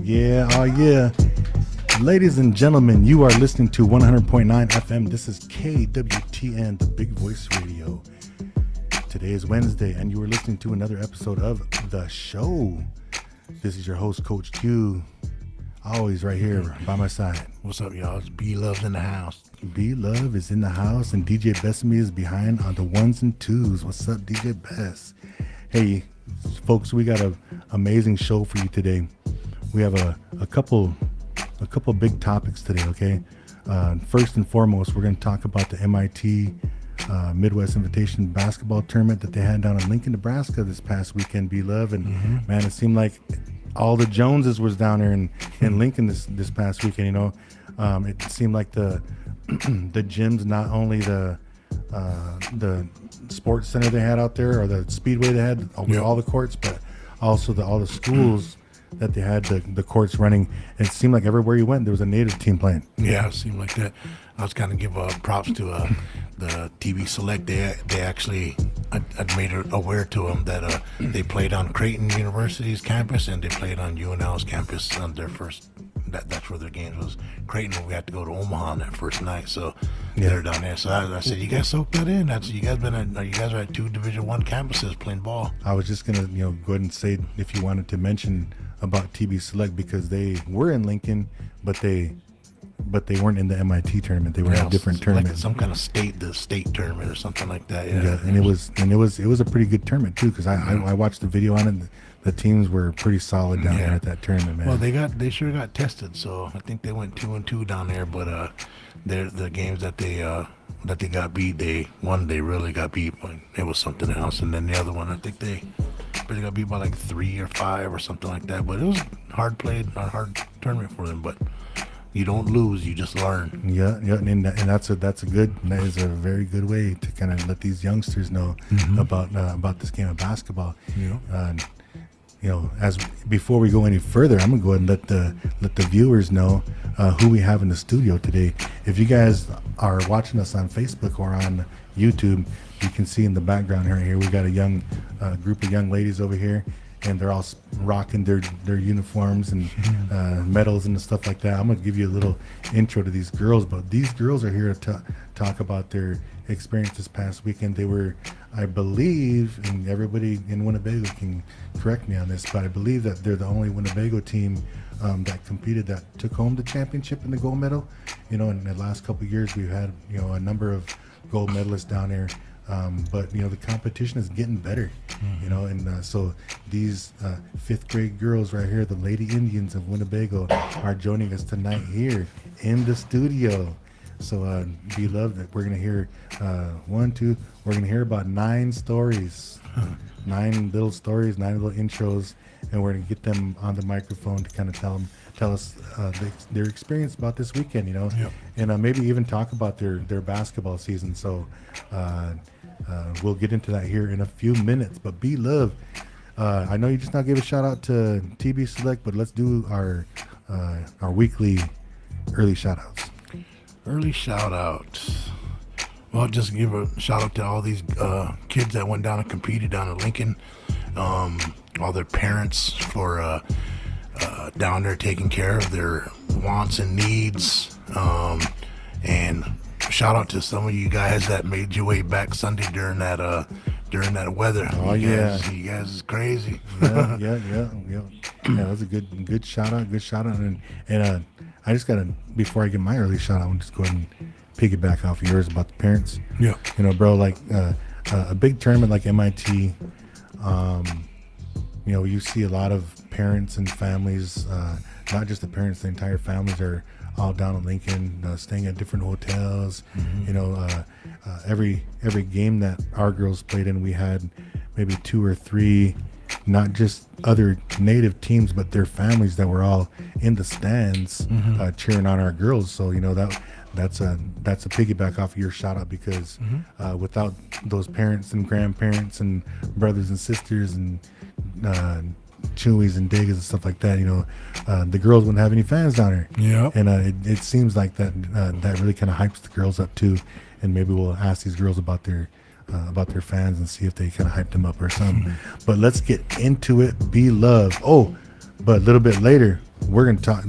Yeah, oh yeah. Ladies and gentlemen, you are listening to 100.9 FM. This is KWTN, the Big Voice Radio. Today is Wednesday, and you are listening to another episode of The Show. This is your host, Coach Q, always right here by my side. What's up, y'all? It's BLUV's in the house. BLUV is in the house, and DJ Besame is behind on the ones and twos. What's up, DJ Bess? Hey, folks, we got an amazing show for you today. We have a couple big topics today, okay? First and foremost, we're going to talk about the MIT Midwest Invitation basketball tournament that they had down in Lincoln, Nebraska this past weekend, BLUV. And man, it seemed like all the Joneses was down there in Lincoln this past weekend, you know. It seemed like the gyms, not only the sports center they had out there, or the speedway they had with all the courts, but also all the schools that they had the courts running. It seemed like everywhere you went there was a native team playing. Yeah, it seemed like that. I was kind of give props to the TV Select. They actually I'd made it aware to them that they played on Creighton University's campus, and they played on UNL's campus on their first. That's where their games was. Creighton, we had to go to Omaha on that first night, so they're down there. So I said, you guys soak that in. You guys are at two Division I campuses playing ball. I was just gonna go ahead and say, if you wanted to mention about TB Select, because they were in Lincoln, but they weren't in the MIT tournament. They were in a different tournament, like some kind of state tournament or something like that. Yeah, and it was a pretty good tournament too, because I watched the video on it. The teams were pretty solid down there at that tournament, man. Well, they sure got tested, so I think they went 2-2 down there. But the games that they got beat, they really got beat, but it was something else. And then the other one, I think they got beat by like 3 or 5 or something like that. But it was hard tournament for them. But you don't lose, you just learn. Yeah, and that is a very good way to kind of let these youngsters know about this game of basketball. As before we go any further, I'm gonna go ahead and let the viewers know who we have in the studio today. If you guys are watching us on Facebook or on YouTube, you can see in the background here we got a young group of young ladies over here, and they're all rocking their uniforms and medals and stuff like that. I'm gonna give you a little intro to these girls, but these girls are here to talk about their experience this past weekend. They were, I believe, and everybody in Winnebago can correct me on this, but I believe that they're the only Winnebago team that competed that took home the championship and the gold medal. In the last couple of years, we've had a number of gold medalists down there. But the competition is getting better, and so these 5th grade girls right here, the Lady Indians of Winnebago, are joining us tonight here in the studio. So beloved, that we're gonna hear we're gonna hear about 9 stories, 9 little stories, 9 little intros, and we're gonna get them on the microphone to kind of tell us their experience about this weekend, and maybe even talk about their basketball season. So we'll get into that here in a few minutes. But BLUV, I know you just now gave a shout out to TB Select, but let's do our weekly early shout outs. Early shout outs. Well, just give a shout out to all these kids that went down and competed down at Lincoln. All their parents for down there taking care of their wants and needs. And shout out to some of you guys that made your way back Sunday during that weather. Oh, you guys is crazy. Yeah. That was a good shout out. Good shout out. And I just gotta, before I get my early shout out, I'm just going and piggyback off of yours about the parents. Yeah. Bro, like a big tournament like MIT, you see a lot of parents and families, not just the parents, the entire families are all down in Lincoln, staying at different hotels. Every game that our girls played in, we had maybe 2 or 3, not just other native teams, but their families that were all in the stands cheering on our girls. So that's a piggyback off of your shout out, because without those parents and grandparents and brothers and sisters and Chewies and Degas and stuff like that, the girls wouldn't have any fans down there. Yeah. And it seems like that really kind of hypes the girls up too. And maybe we'll ask these girls about their fans and see if they kind of hyped them up or something. But let's get into it. BLUV. Oh, but a little bit later, we're gonna talk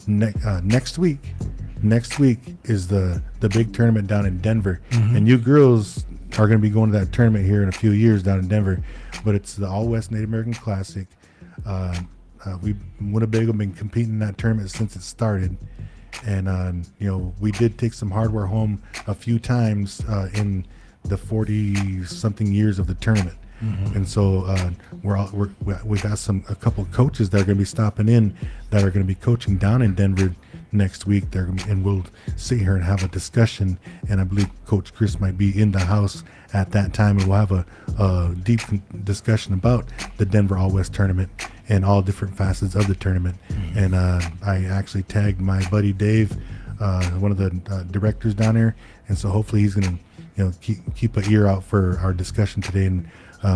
next week. Next week is the big tournament down in Denver, and you girls are gonna be going to that tournament here in a few years down in Denver. But it's the All West Native American Classic. Winnebago been competing in that tournament since it started, and we did take some hardware home a few times in the 40 something years of the tournament. And so we've got a couple of coaches that are going to be stopping in that are going to be coaching down in Denver next week. And we'll sit here and have a discussion. And I believe Coach Chris might be in the house at that time, and we'll have a deep discussion about the Denver All West tournament and all different facets of the tournament. And I actually tagged my buddy Dave, one of the directors down there, and so hopefully he's going to keep an ear out for our discussion today. And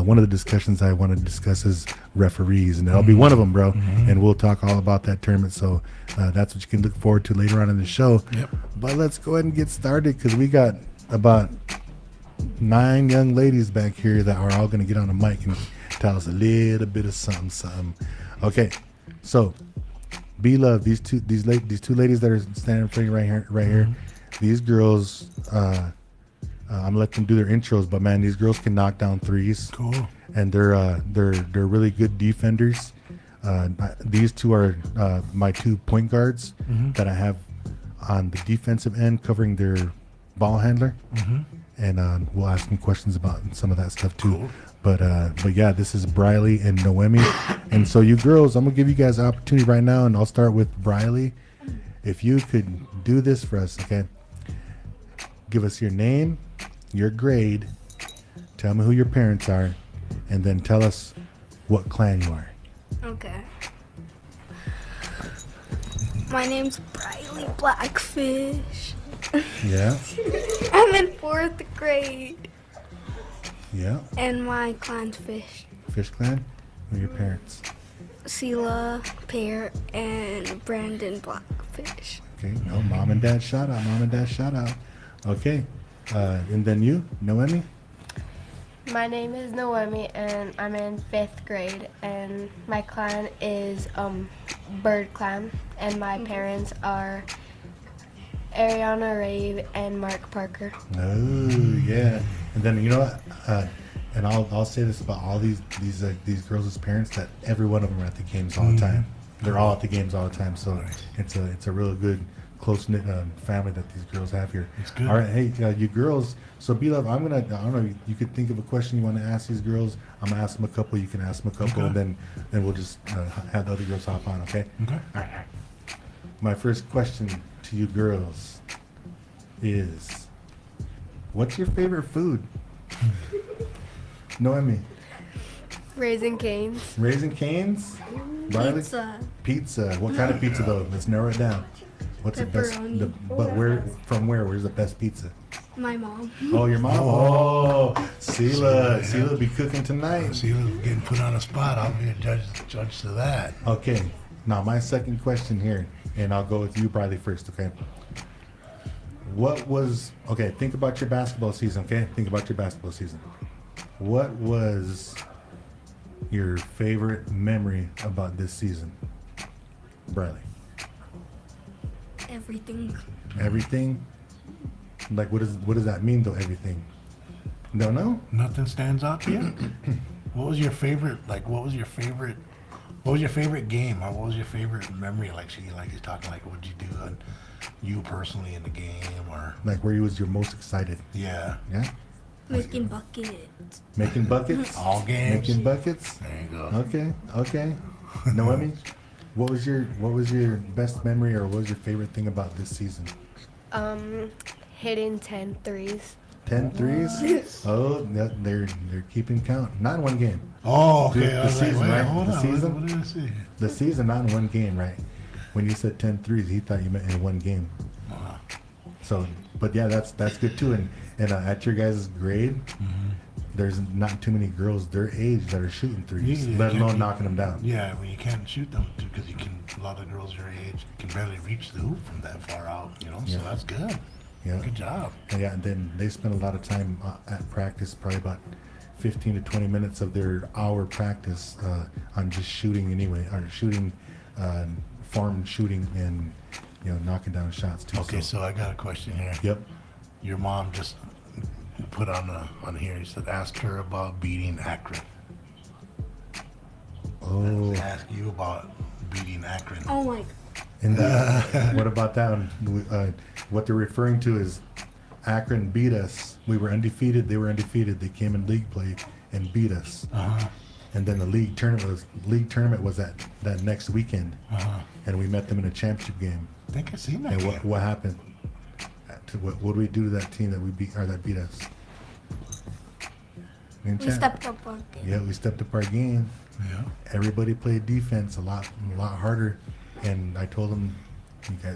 one of the discussions I want to discuss is referees, and that'll be one of them, bro. And we'll talk all about that tournament. So that's what you can look forward to later on in the show. Yep. But let's go ahead and get started, because we got about 9 young ladies back here that are all going to get on the mic and tell us a little bit of something. Okay, so BLUV, these two ladies that are standing in front of you right here, these girls. I'm gonna let them do their intros, but man, these girls can knock down threes. Cool. And they're really good defenders. These two are my 2 point guards that I have on the defensive end, covering their ball handler. And we'll ask them questions about some of that stuff too. Cool. But yeah, this is Briley and Noemi. And so you girls, I'm gonna give you guys an opportunity right now, and I'll start with Briley. If you could do this for us, okay? Give us your name, your grade, tell me who your parents are, and then tell us what clan you are. Okay. My name's Briley Blackfish. Yeah. I'm in 4th grade. Yeah. And my clan's Fish. Fish clan? Who are your parents? Sela, Pear, and Brandon Blackfish. Okay. No, mom and dad shout out. Okay. And then you, Noemi? My name is Noemi, and I'm in 5th grade, and my clan is Bird Clan, and my parents are Ariana Rave and Mark Parker. Oh yeah. And then you know what? And I'll say this about all these girls' parents, that every one of them are at the games all the time. They're all at the games all the time. So it's a really good, close knit family that these girls have here. It's good. All right, hey, you girls. So BLUV, I don't know. You could think of a question you want to ask these girls. I'm gonna ask them a couple. You can ask them a couple, Okay. and then we'll just have the other girls hop on. Okay. Okay. All right. My first question to you girls is, what's your favorite food? Noemi. Raising Cane's. Raising Cane's? Riley? Pizza. What kind of pizza though? Let's narrow it down. What's the best? Pepperoni. But where's the best pizza? My mom. Oh, your mom. Oh, Sela be cooking tonight. See who's getting put on the spot. I'll be a judge to that. Okay. Now my second question here, and I'll go with you, Briley, first. Okay. Think about your basketball season. Okay. Think about your basketball season. What was your favorite memory about this season, Briley? Everything? Like, what does that mean though? Everything? Don't know? Nothing stands out to you? What was your favorite? What was your favorite game? Or what was your favorite memory? He's talking like, what did you do on you personally in the game, or Like, where you was your most excited? yeah, Yeah. Making buckets. Making buckets? all games. Making buckets? There you go. Okay. Noemi, what was your best memory, or what was your favorite thing about this season? Hitting 10 threes. 10 threes? Oh, they're keeping count. Not in one game. Oh, okay. The I was like, season, wait, right? hold The on. season? What did I see? The season, not in one game, right? When you said 10 threes, he thought you meant in one game. Wow. So, but yeah, that's good too. And at your guys' grade, there's not too many girls their age that are shooting threes, Yeah, let yeah, alone yeah. knocking them down. Yeah, well, you can't shoot them because a lot of girls your age can barely reach the hoop from that far out, So Yeah. that's good. Yeah. Good job. And then they spend a lot of time at practice, probably about 15 to 20 minutes of their hour practice on just shooting anyway, or shooting form shooting and knocking down shots too. Okay, so I got a question here. Yep. Your mom just put on here. He said, ask her about beating Akron. Oh. Ask you about beating Akron. Oh my. And what about that one? What they're referring to is Akron beat us. We were undefeated. They were undefeated. They came in league play and beat us. And then the league tournament was that next weekend. And we met them in a championship game. I think I seen that. And game. what happened? What did we do to that team that beat us? We stepped up on it. Yeah, we stepped up our game. Yeah. Everybody played defense a lot harder, and I told them,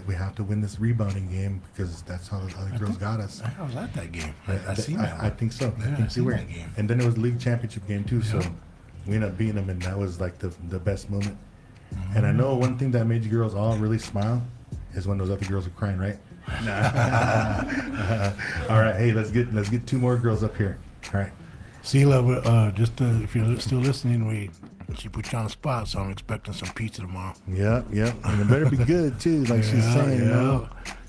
we have to win this rebounding game because that's how the girls got us. I was at that game. I seen that. I think so. Yeah, I I think seen we were. that game. And then it was the league championship game too, so Yeah. we ended up beating them, and that was like the best moment. And I know one thing that made you girls all really smile is when those other girls were crying, right? All right, hey, let's get two more girls up here. All right. Sela, if you're still listening, she put you on the spot, so I'm expecting some pizza tomorrow. Yep, and it better be good too, like she's saying.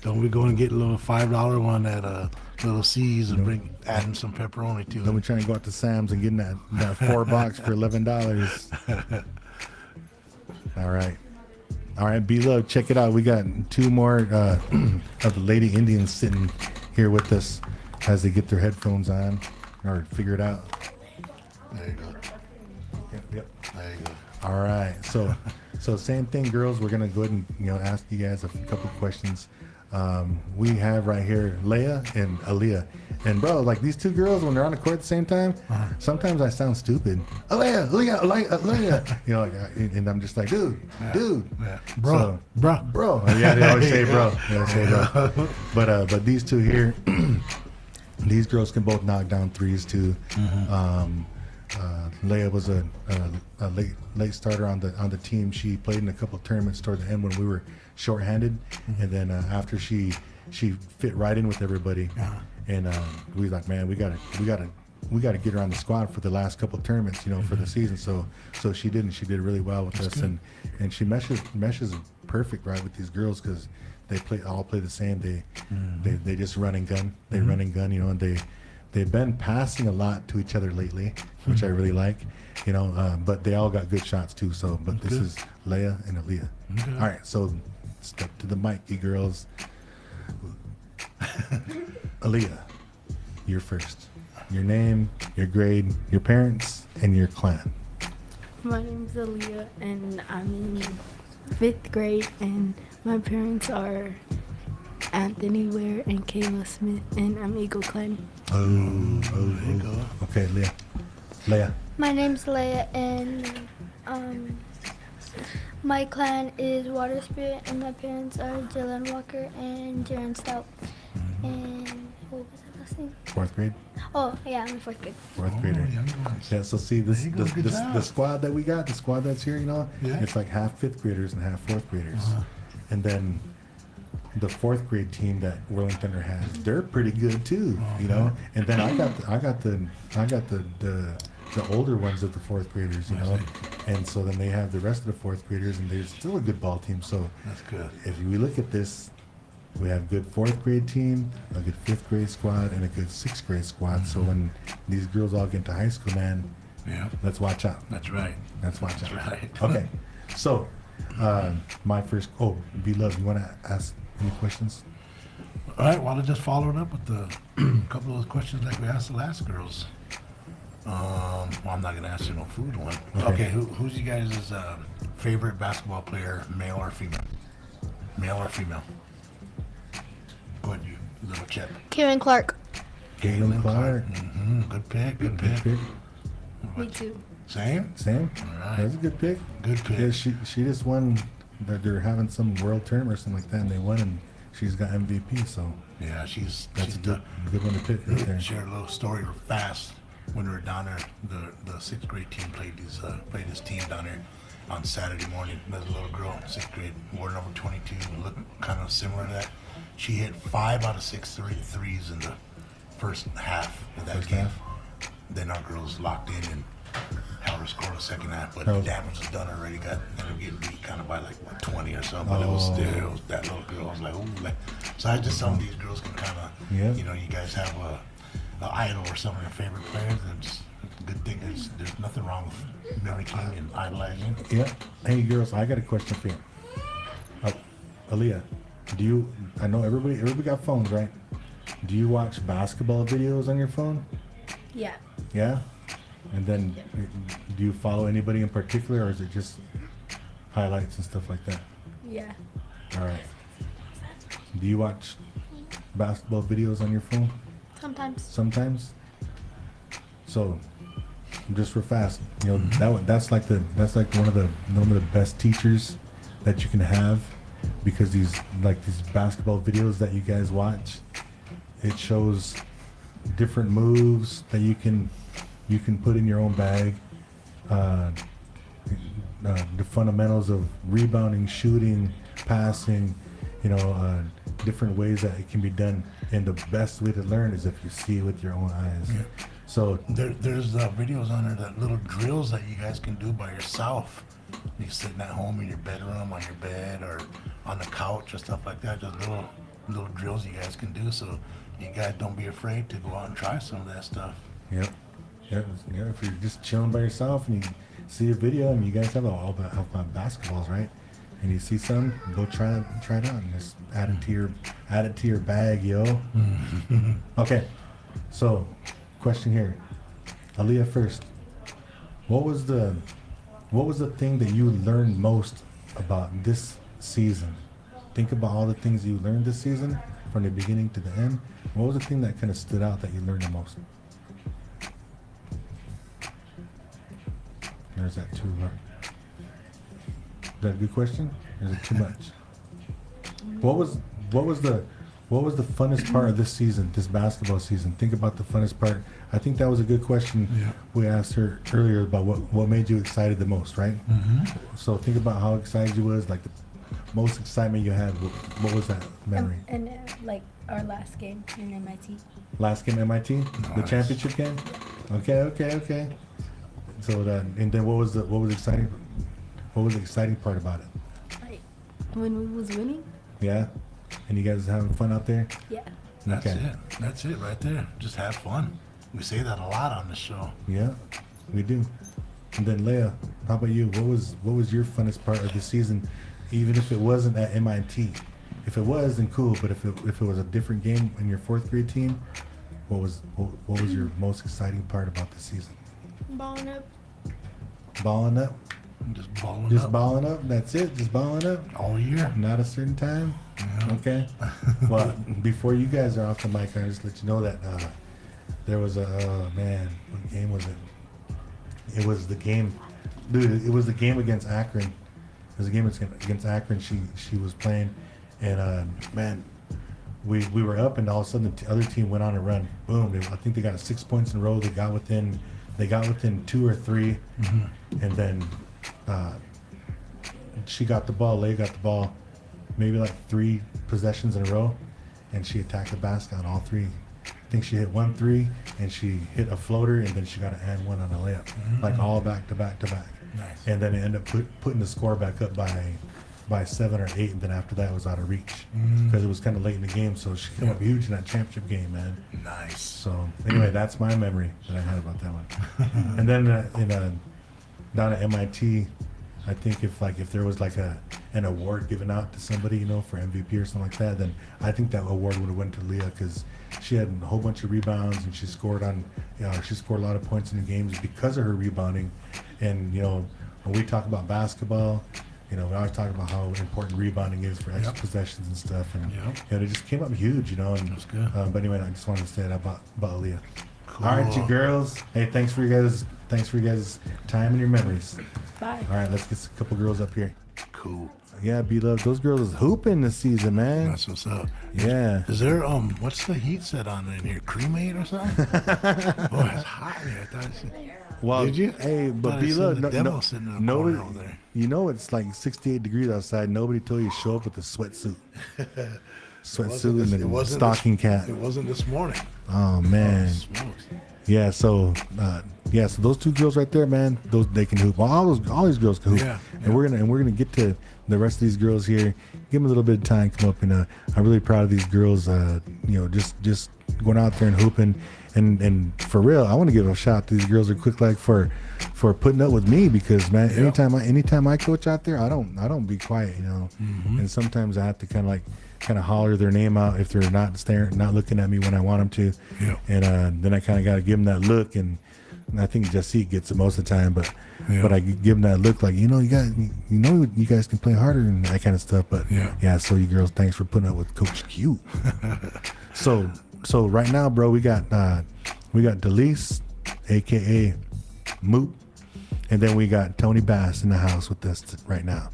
Don't we go and get a little $5 one at Little C's and adding some pepperoni to Then we it. trying to go out to Sam's and getting that 4-box for $11. All right, BLUV, check it out. We got two more of the Lady Indians sitting here with us as they get their headphones on or figure it out. There you go. Yep. There you go. All right, so same thing, girls. We're gonna go ahead and ask you guys a couple questions. We have right here Leia and Aaliyah, and bro, like these two girls when they're on the court at the same time, sometimes I sound stupid. Aaliyah, and I'm just like, dude, Yeah. Bro. Yeah, they always say bro. But these two here, these girls can both knock down threes too. Leia was a late starter on the team. She played in a couple of tournaments toward the end when we were shorthanded, and then after she fit right in with everybody, and we was like, man, we gotta get her on the squad for the last couple of tournaments, for the season. So she did really well with us, and she meshes perfect right with these girls because they all play the same. They just run and gun. They run and gun, and they've been passing a lot to each other lately, which I really like, but they all got good shots too. So, but this is Leia and Aaliyah. Okay. All right, so step to the mic, you girls. Aaliyah, you're first. Your name, your grade, your parents, and your clan. My name's Aaliyah, and I'm in 5th grade, and my parents are Anthony Ware and Kayla Smith, and I'm Eagle Clan. Okay, Leia. My name's Leia, and my clan is Water Spirit, and my parents are Dylan Walker and Jaren Stout. And what was the last name? 4th grade. Oh yeah, I'm in 4th grade. 4th grader. Yeah, so see There you go, good the job. squad that we got, the squad that's here, Yeah. it's like half 5th graders and half 4th graders. And then the 4th grade team that Whirling Thunder has, they're pretty good too, And then I got the older ones of the 4th graders, And so then they have the rest of the 4th graders, and they're still a good ball team. So That's good. if we look at this, we have a good 4th grade team, a good 5th grade squad, and a good 6th grade squad. So when these girls all get into high school, man, Yeah. let's watch out. That's right. Let's watch That's out. right. Okay. So my first, BLUV, you want to ask any questions? All right, well, I just followed up with a couple of those questions like we asked the last girls. Well, I'm not going to ask you no food one. Okay. Okay, who's you guys' favorite basketball player, male or female? Male or female? Go ahead, you little chip. Kieran Clark. Caitlin Clark. Good pick, good pick. Good pick. Me too. Same? Sam? All right. That's a good pick. Good pick. Yeah, she just won. They're having some world tournament or something like that, and they won, and she's got MVP. So Yeah, she's that's a good one to pick right there. Share a little story fast. When we were down there, the 6th grade team played this team down there on Saturday morning. There's a little girl, 6th grade, ward number 22, looked kind of similar to that. She hit 5 out of 6 threes in the first half of that First game. half? Then our girls locked in and held never scored a second half, but Oh. the damage was done already. Ended up getting beat kind of by like what, 20 or something. But it was still it was that little girl. I was like, ooh, like. So I just some of these girls can kind of, Yeah. you know, you guys have a idol or some of your favorite players, and just the good thing is there's nothing wrong with mimicking and idolizing. Yeah. Hey, girls, I got a question for you. Aaliyah, I know everybody got phones, right? Do you watch basketball videos on your phone? Yeah. Yeah? And then do you follow anybody in particular, or is it just highlights and stuff like that? Yeah. All right. Do you watch basketball videos on your phone Sometimes. sometimes? So, just real fast, you know, that's like one of the best teachers that you can have, because these basketball videos that you guys watch, it shows different moves that you can put in your own bag, the fundamentals of rebounding, shooting, passing, you know, different ways that it can be done. And the best way to learn is if you see it with your own eyes. Yeah. So There's videos on there, that little drills that you guys can do by yourself. You're sitting at home in your bedroom, on your bed, or on the couch or stuff like that. Just little drills you guys can do. So you guys don't be afraid to go out and try some of that stuff. yeah, if you're just chilling by yourself and you see a video and you guys have all about basketballs, right? And you see some, go try it out and just add it to your bag, yo. Okay, so question here, Aaliyah first. What was the thing that you learned most about this season? Think about all the things you learned this season from the beginning to the end. What was the thing that kind of stood out that you learned the most? There's that too. Is that a good question? Or is it too much? What was the funnest part of this season, this basketball season? Think about the funnest part. I think that was a good question. Yeah. We asked her earlier about what made you excited the most, right? Mm-hmm. So think about how excited you was, like the most excitement you had. What was that memory? And like our last game in MIT. Last game MIT, the Nice. championship game. Okay. So and then what was exciting? What was the exciting part about it? Like when we was winning. Yeah, and you guys having fun out there? Yeah. That's Okay. it. That's it right there. Just have fun. We say that a lot on the show. Yeah, we do. And then Leah, how about you? What was your funnest part of the season, even if it wasn't at MIT? If it was, then cool. But if it was a different game in your fourth grade team, what was your most exciting part about the season? Balling up. Balling up, Just balling just up balling up. That's it. Just balling up. all year. Not a certain time. Yeah. Okay. Well, before you guys are off the mic, I'll just let you know that there was man, what game was it? It was the game, dude. It was the game against Akron. It was a game against Akron. She was playing, and man, we were up, and all of a sudden the other team went on a run. Boom! I think they got 6 points in a row. They got within 2 or 3, and then she got the ball. Leigh got the ball, maybe like 3 possessions in a row, and she attacked the basket on all 3. I think she hit 1 3, and she hit a floater, and then she got an and one on a layup, like all back to back to back. Nice. And then it ended up putting the score back up by 7 or 8, and then after that it was out of reach because it was kind of late in the game. So she came up huge in that championship game, man. Nice. So anyway, that's my memory that I had about that one. And then down at MIT, I think if there was like an award given out to somebody, you know, for MVP or something like that, then I think that award would have went to Leah, because she had a whole bunch of rebounds, and she scored a lot of points in the games because of her rebounding. And you know, when we talk about basketball, you know, we always talk about how important rebounding is for extra Yep. possessions and stuff, and Yep. it just came up huge, you know. And That's good. but anyway, I just wanted to say that about Aaliyah. Cool. All right, you girls. Hey, thanks for you guys' time and your memories. Bye. All right, let's get a couple girls up here. Cool. Yeah, BLUV, those girls is hooping this season, man. That's what's up. Yeah. Is there what's the heat set on in here? Cremate or something? Oh, it's hot in here. I thought Well, Did you? Hey, but Thought I seen BLUV, the devil sitting in the nobody, corner over there. you know it's like 68 degrees outside. Nobody told you to show up with a sweatsuit. Sweatsuit and a stocking cap. It wasn't this morning. Oh, man. Smokes. Yeah, so Yeah, so those two girls right there, man, those they can hoop. All these girls can hoop. Yeah, And we're gonna get to the rest of these girls here. Give them a little bit of time, come up, and I'm really proud of these girls. Just going out there and hooping, and for real, I want to give a shout out to these girls at Quick Like for putting up with me, because man, anytime I coach out there, I don't be quiet, and sometimes I have to kind of holler their name out if they're not looking at me when I want them to, and then I kind of got to give them that look, and I think Jessica gets it most of the time, but I give them that look like, you guys can play harder and that kind of stuff. But so you girls, thanks for putting up with Coach Q. So right now, bro, we got Delise, aka Moot, and then we got Tony Bass in the house with us right now.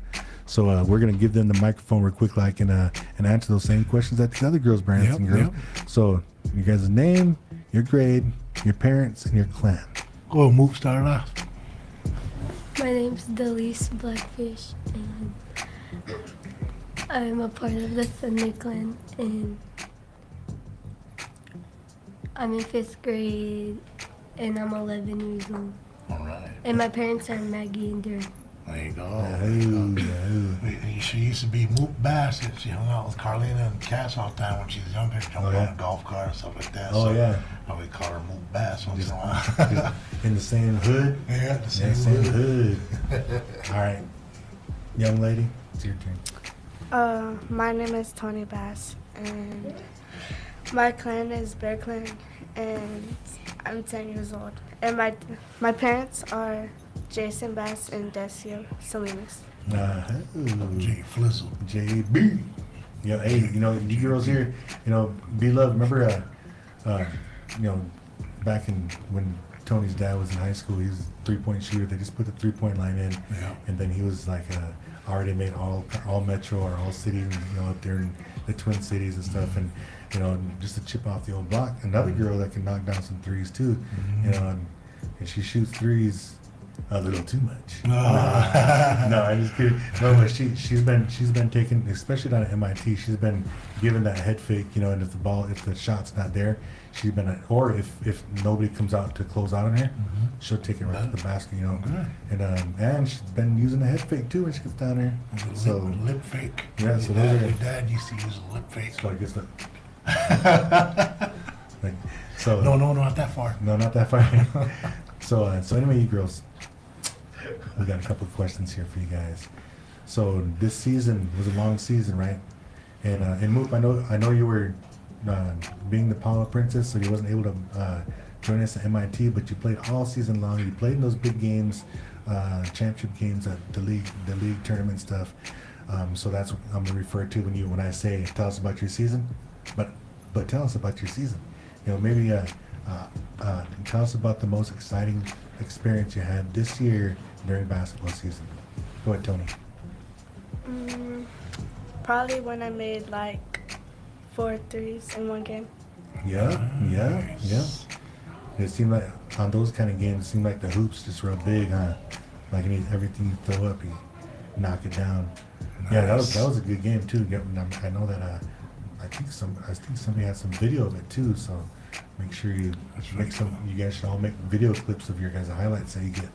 So we're gonna give them the microphone real quick, like, and answer those same questions that the other girls, Branson girls. So you guys' name, your grade, your parents, and your clan. Go, Moot, start it off. My name's Delise Blackfish, and I'm a part of the Thunder Clan, and I'm in 5th grade, and I'm 11 years old. All right. And my parents are Maggie and Darren. There you go. She used to be Moot Bass. She hung out with Carlina and Cass all the time when she was younger, jumping on a golf cart and stuff like that. We call her Moot Bass once in a while. In the same hood? Yeah, the same hood. All right. Young lady, it's your turn. My name is Tony Bass, and my clan is Bear Clan, and I'm 10 years old. And my parents are Jason Bass and Decio Salinas. J Flizzle. JB. Hey, you girls here, BLUV, remember, back when Tony's dad was in high school, he was a 3-point shooter. They just put the 3-point line in, and then he was like already made all metro or all city, up there in the Twin Cities and stuff, and just to chip off the old block. Another girl that can knock down some threes too, and she shoots threes a little too much. No, I'm just kidding. No, but she's been taking, especially down at MIT, she's been given that head fake, and if the shot's not there, she's been, or if nobody comes out to close out on her, she'll take it right to the basket, and she's been using the head fake too when she gets down there. So lip fake. Yeah, so your dad used to use a lip fake. So I guess No, not that far. No, not that far. So anyway, you girls, we got a couple of questions here for you guys. So this season was a long season, right? And Moop, I know you were being the Paula Princess, so you wasn't able to join us at MIT, but you played all season long. You played in those big games, championship games at the league tournament stuff. So that's what I'm gonna refer to when I say tell us about your season. But tell us about your season. Maybe tell us about the most exciting experience you had this year during basketball season. Go ahead, Tony. Probably when I made like 4 threes in one game. Yeah. It seemed like on those kind of games, it seemed like the hoops just real big, huh? Like everything you throw up, you knock it down. Nice. Yeah, that was a good game too. I know that I think somebody had some video of it too. So make sure you you guys should all make video clips of your guys' highlights that you get.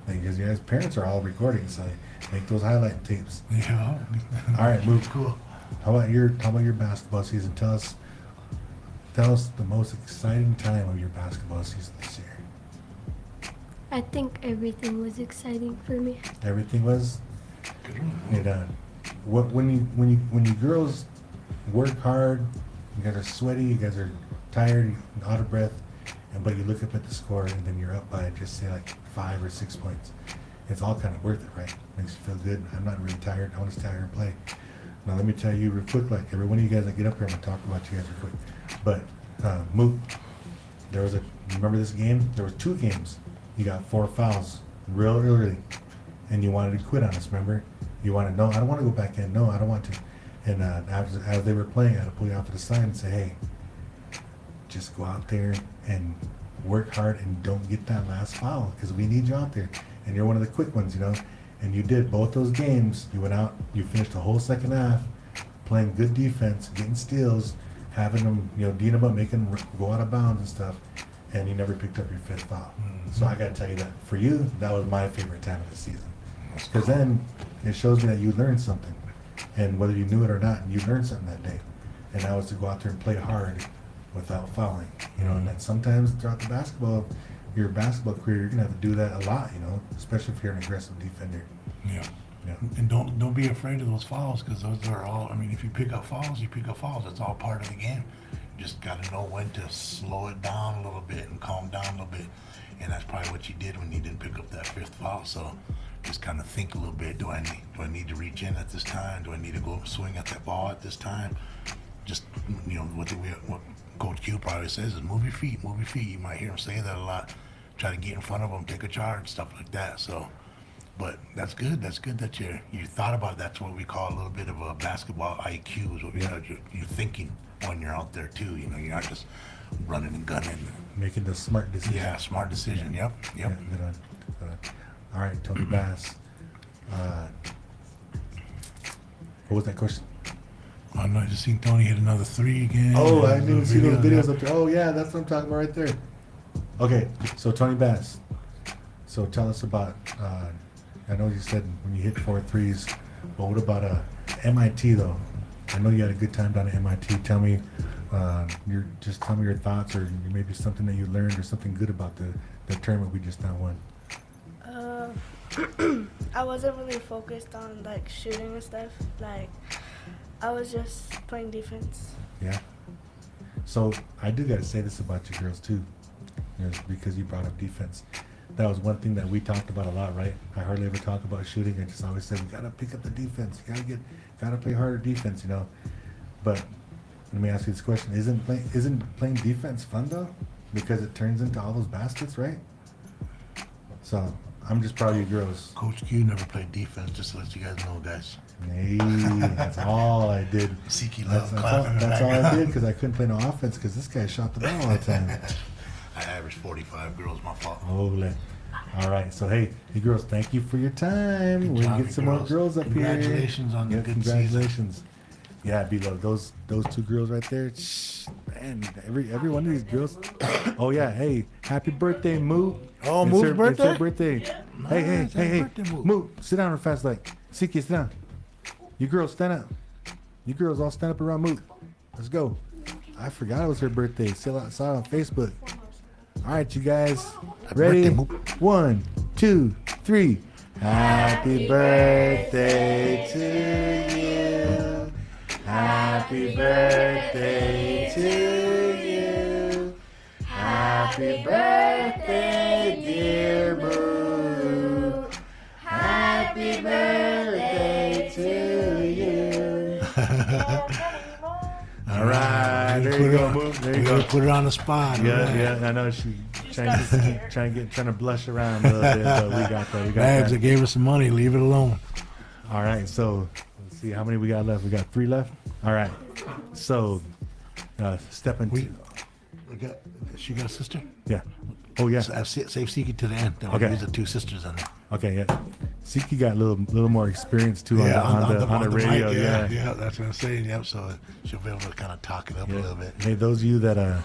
Because your guys' parents are all recording, so make those highlight tapes. Yeah. All right, Move. Cool. How about your basketball season? Tell us the most exciting time of your basketball season this year. I think everything was exciting for me. Everything was. And when you girls work hard, you guys are sweaty, you guys are tired, out of breath, but you look up at the score and then you're up by just say like 5 or 6 points. It's all kind of worth it, right? Makes you feel good. I'm not really tired. I want to stay here and play. Now let me tell you real quick, like every one of you guys that get up here, I'm gonna talk about you guys real quick. But Moot, remember this game? There was 2 games. You got 4 fouls real early, and you wanted to quit on us. Remember? You wanted, no, I don't want to go back in. No, I don't want to. And as they were playing, I had to pull you off to the side and say, hey, just go out there and work hard and don't get that last foul because we need you out there. And you're one of the quick ones, And you did both those games. You went out, you finished the whole second half playing good defense, getting steals, having them, D'ing them up, making them go out of bounds and stuff. and you never picked up your fifth foul. So I got to tell you that for you, that was my favorite time of the season. Because then it shows me that you learned something. And whether you knew it or not, you learned something that day. And that was to go out there and play hard without fouling. You know, and that sometimes throughout your basketball career, you're going to have to do that a lot, you know, especially if you're an aggressive defender. Yeah. Yeah. And don't be afraid of those fouls, because those are all, I mean, if you pick up fouls, you pick up fouls. It's all part of the game. You just got to know when to slow it down a little bit and calm down a little bit. And that's probably what you did when you didn't pick up that fifth foul. So just kind of think a little bit. Do I need to reach in at this time? Do I need to go swing at that ball at this time? Just, you know, what Coach Q probably says is move your feet, move your feet. You might hear him say that a lot. Try to get in front of them, take a charge, stuff like that. So, but that's good. That's good that you thought about it. That's what we call a little bit of a basketball IQ. Is what we call you're thinking when you're out there too. You know, you're not just running and gunning. Making the smart decision. Yeah, smart decision. Yep. Yeah, good on. All right, Tony Bass. What was that question? I'm not just seeing Tony hit another three again. Oh, I didn't see those videos up there. Oh, yeah, that's what I'm talking about right there. Okay, so Tony Bass. So tell us about, I know you said when you hit 4 threes, but what about MIT though? I know you had a good time down at MIT. Tell me, tell me your thoughts, or maybe something that you learned or something good about the tournament we just now won. I wasn't really focused on like shooting and stuff. Like I was just playing defense. Yeah. So I do got to say this about you girls too, you know, because you brought up defense. That was one thing that we talked about a lot, right? I hardly ever talk about shooting. I just always said we gotta pick up the defense. You gotta play harder defense, you know. But let me ask you this question: Isn't playing defense fun though? Because it turns into all those baskets, right? So I'm just proud of you girls. Coach Q never played defense. Just to let you guys know, guys. Hey, that's all I did. Siki That's all I did, because I couldn't play no offense because this guy shot the ball all the time. I averaged 45 girls. My fault. All right. So hey, girls, thank you for your time. We're gonna get some more girls up here. Congratulations on the good congratulations. Yeah, B-Lo, those two girls right there. Shh, man, every one of these girls. Oh yeah, hey, happy birthday, Moo. Oh, Moo's birthday. It's her birthday. Nice, Hey, birthday, Moo. Moo, sit down real fast, like Siki, sit down. You girls stand up. You girls all stand up around Moo. Let's go. I forgot it was her birthday. Saw it on Facebook. All right, you guys. Ready? 1, 2, 3. Happy birthday to you. Happy birthday to you. Happy birthday, dear Boo. Happy birthday to you. All right, there you go, Boo. There you go. Put it on the spot. Yeah, I know she's trying to blush around a little bit, but we got that. Bags that gave us some money. Leave it alone. All right, so let's see how many we got left. We got 3 left. All right, so step into. She got a sister? Yeah. Oh yeah. So save Siki to the end. Then Okay. These are 2 sisters in there. Okay, yeah. Siki got a little more experience too on the radio. Mic, Yeah. That's what I'm saying. Yep. So she'll be able to kind of talk it up a little bit. Hey, those of you that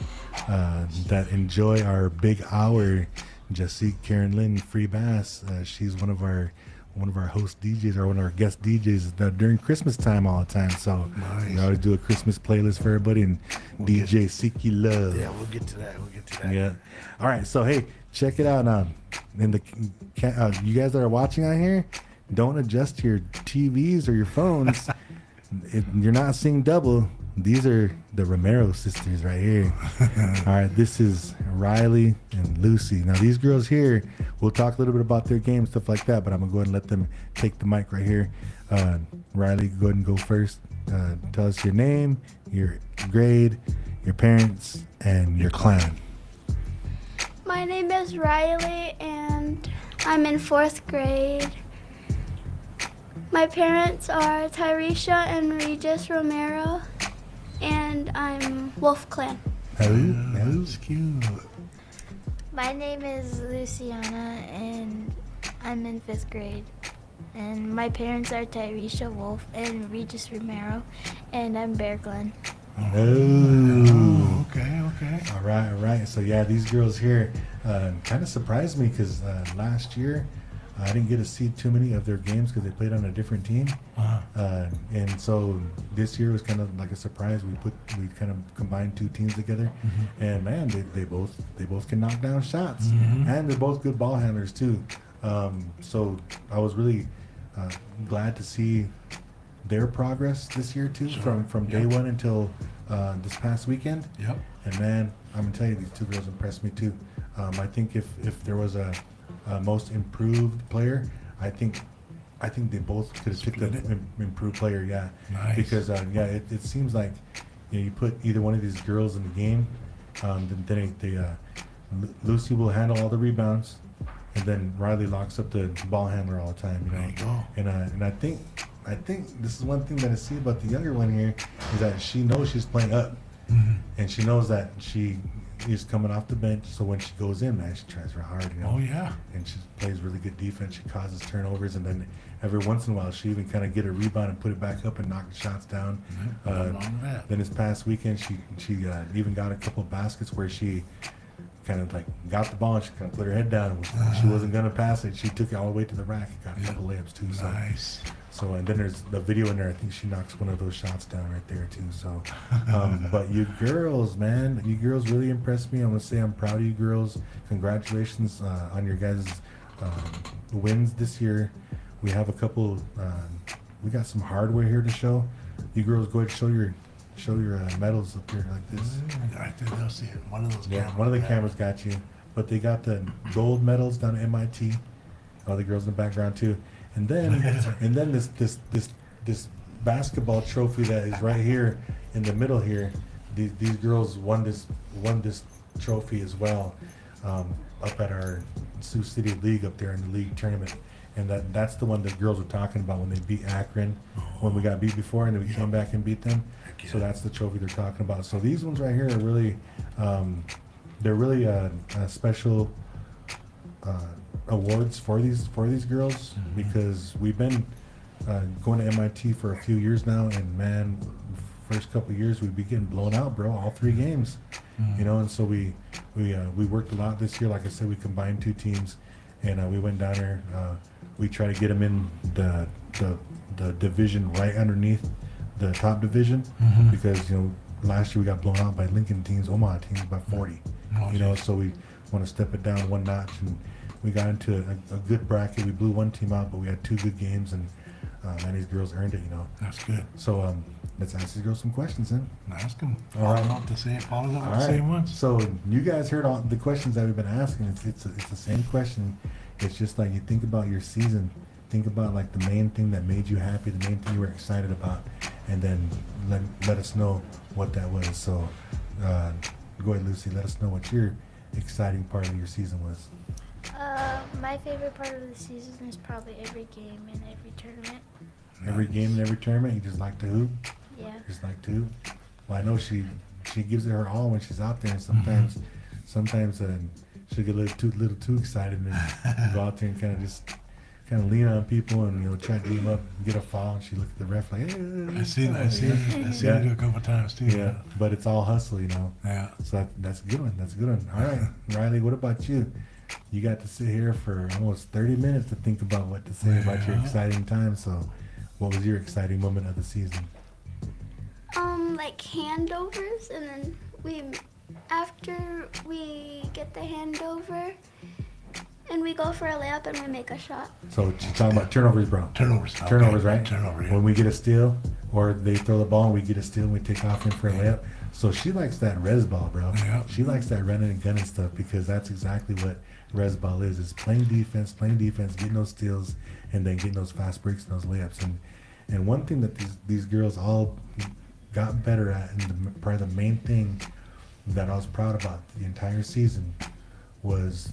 enjoy our big hour, just see Karen Lynn Free Bass. She's one of our host DJs, or one of our guest DJs during Christmas time all the time. So nice. we always do a Christmas playlist for everybody, and DJ Siki Love. Yeah, we'll get to that. Yeah. All right. So hey, check it out. You guys that are watching out here, don't adjust your TVs or your phones. You're not seeing double. These are the Romero sisters right here. All right, this is Riley and Lucy. Now these girls here, we'll talk a little bit about their game, stuff like that, but I'm gonna go ahead and let them take the mic right here. Riley, go ahead and go first. Tell us your name, your grade, your parents, and your clan. My name is Riley, and I'm in 4th grade. My parents are Tyresha and Regis Romero, and I'm Wolf Clan. That's cute. My name is Luciana, and I'm in 5th grade. And my parents are Tyresha Wolf and Regis Romero, and I'm Bear Glen. Oh, okay. Okay. All right. So yeah, these girls here kind of surprised me because last year I didn't get to see too many of their games because they played on a different team, and so this year was kind of like a surprise. We kind of combined two teams together, and man, they both can knock down shots, and they're both good ball handlers too. So I was really glad to see their progress this year too, from day one until this past weekend. Yep. And man, I'm gonna tell you, these two girls impressed me too. I think if there was a most improved player, I think they both could have picked the improved player. Yeah. Nice. Because it seems like you put either one of these girls in the game, then Lucy will handle all the rebounds, and then Riley locks up the ball handler all the time. You know. There you go. And I think this is one thing that I see about the younger one here is that she knows she's playing up, and she knows that she is coming off the bench. So when she goes in, man, she tries real hard, you know. Oh yeah. And she plays really good defense. She causes turnovers, and then every once in a while, she even kind of get a rebound and put it back up and knock the shots down. Nothing wrong with that. Then this past weekend, she even got a couple of baskets where she kind of like got the ball and she kind of put her head down. She wasn't gonna pass it. She took it all the way to the rack and got a couple layups too. So. Nice. So, and then there's the video in there. I think she knocks one of those shots down right there too. So, but you girls, man, you girls really impressed me. I'm gonna say I'm proud of you girls. Congratulations on your guys' wins this year. We have a couple. We got some hardware here to show. You girls go ahead and show your medals up here like this. Right there, they'll see it. One of those cameras. One of the cameras got you, but they got the gold medals down at MIT. All the girls in the background too. And then this basketball trophy that is right here in the middle here. These girls won this trophy as well up at our Sioux City League up there in the league tournament. And that's the one that girls were talking about when they beat Akron, when we got beat before, and then we came back and beat them. So that's the trophy they're talking about. So these ones right here are really, they're really a special awards for these girls because we've been going to MIT for a few years now, and man, first couple of years we'd be getting blown out, bro, all 3 games, you know. And so we worked a lot this year. Like I said, we combined 2 teams, and we went down there. We try to get them in the division right underneath the top division because last year we got blown out by Lincoln teams, Omaha teams by 40. So we want to step it down one notch, and we got into a good bracket. We blew one team out, but we had 2 good games, and man, these girls earned it, That's good. So let's ask these girls some questions then. Ask them. All right. Follow up the same ones. So you guys heard all the questions that we've been asking. It's the same question. It's just like you think about your season. Think about like the main thing that made you happy, the main thing you were excited about, and then let us know what that was. So go ahead, Lucy. Let us know what your exciting part of your season was. My favorite part of the season is probably every game and every tournament. Every game and every tournament, you just like to hoop? Yeah. Just like to hoop? Well, I know she gives it her all when she's out there, and sometimes she'll get a little too excited and go out there and kind of lean on people and try to beat them up and get a foul, and she look at the ref like, hey. I seen it do a couple times too. Yeah, but it's all hustle, Yeah. So that's a good one. That's a good one. All right, Riley, what about you? You got to sit here for almost 30 minutes to think about what to say about your exciting time. So, what was your exciting moment of the season? Like handovers, and then after we get the handover, and we go for a layup and we make a shot. So she's talking about turnovers, bro. Turnovers. Turnovers, right? Turnover, yeah. When we get a steal, or they throw the ball and we get a steal and we take off in for a layup. So she likes that res ball, bro. Yeah. She likes that running and gunning stuff because that's exactly what res ball is. It's playing defense, getting those steals, and then getting those fast breaks and those layups. And one thing that these girls all got better at, and probably the main thing that I was proud about the entire season was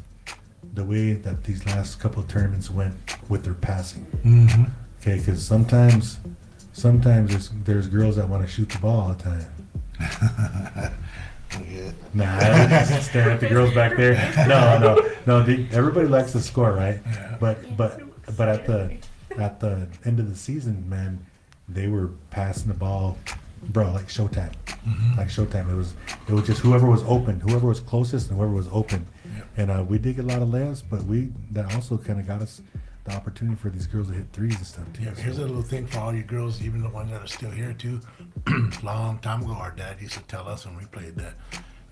the way that these last couple of tournaments went with their passing. Okay, because sometimes there's girls that want to shoot the ball all the time. Nah, I was just staring at the girls back there. No. Everybody likes to score, right? Yeah. But at the end of the season, man, they were passing the ball bro, like showtime, like showtime. It was just whoever was open, whoever was closest, and whoever was open. Yep. And we did get a lot of layups, but that also kind of got us the opportunity for these girls to hit threes and stuff too. Yeah, here's a little thing for all you girls, even the ones that are still here too. Long time ago, our dad used to tell us when we played that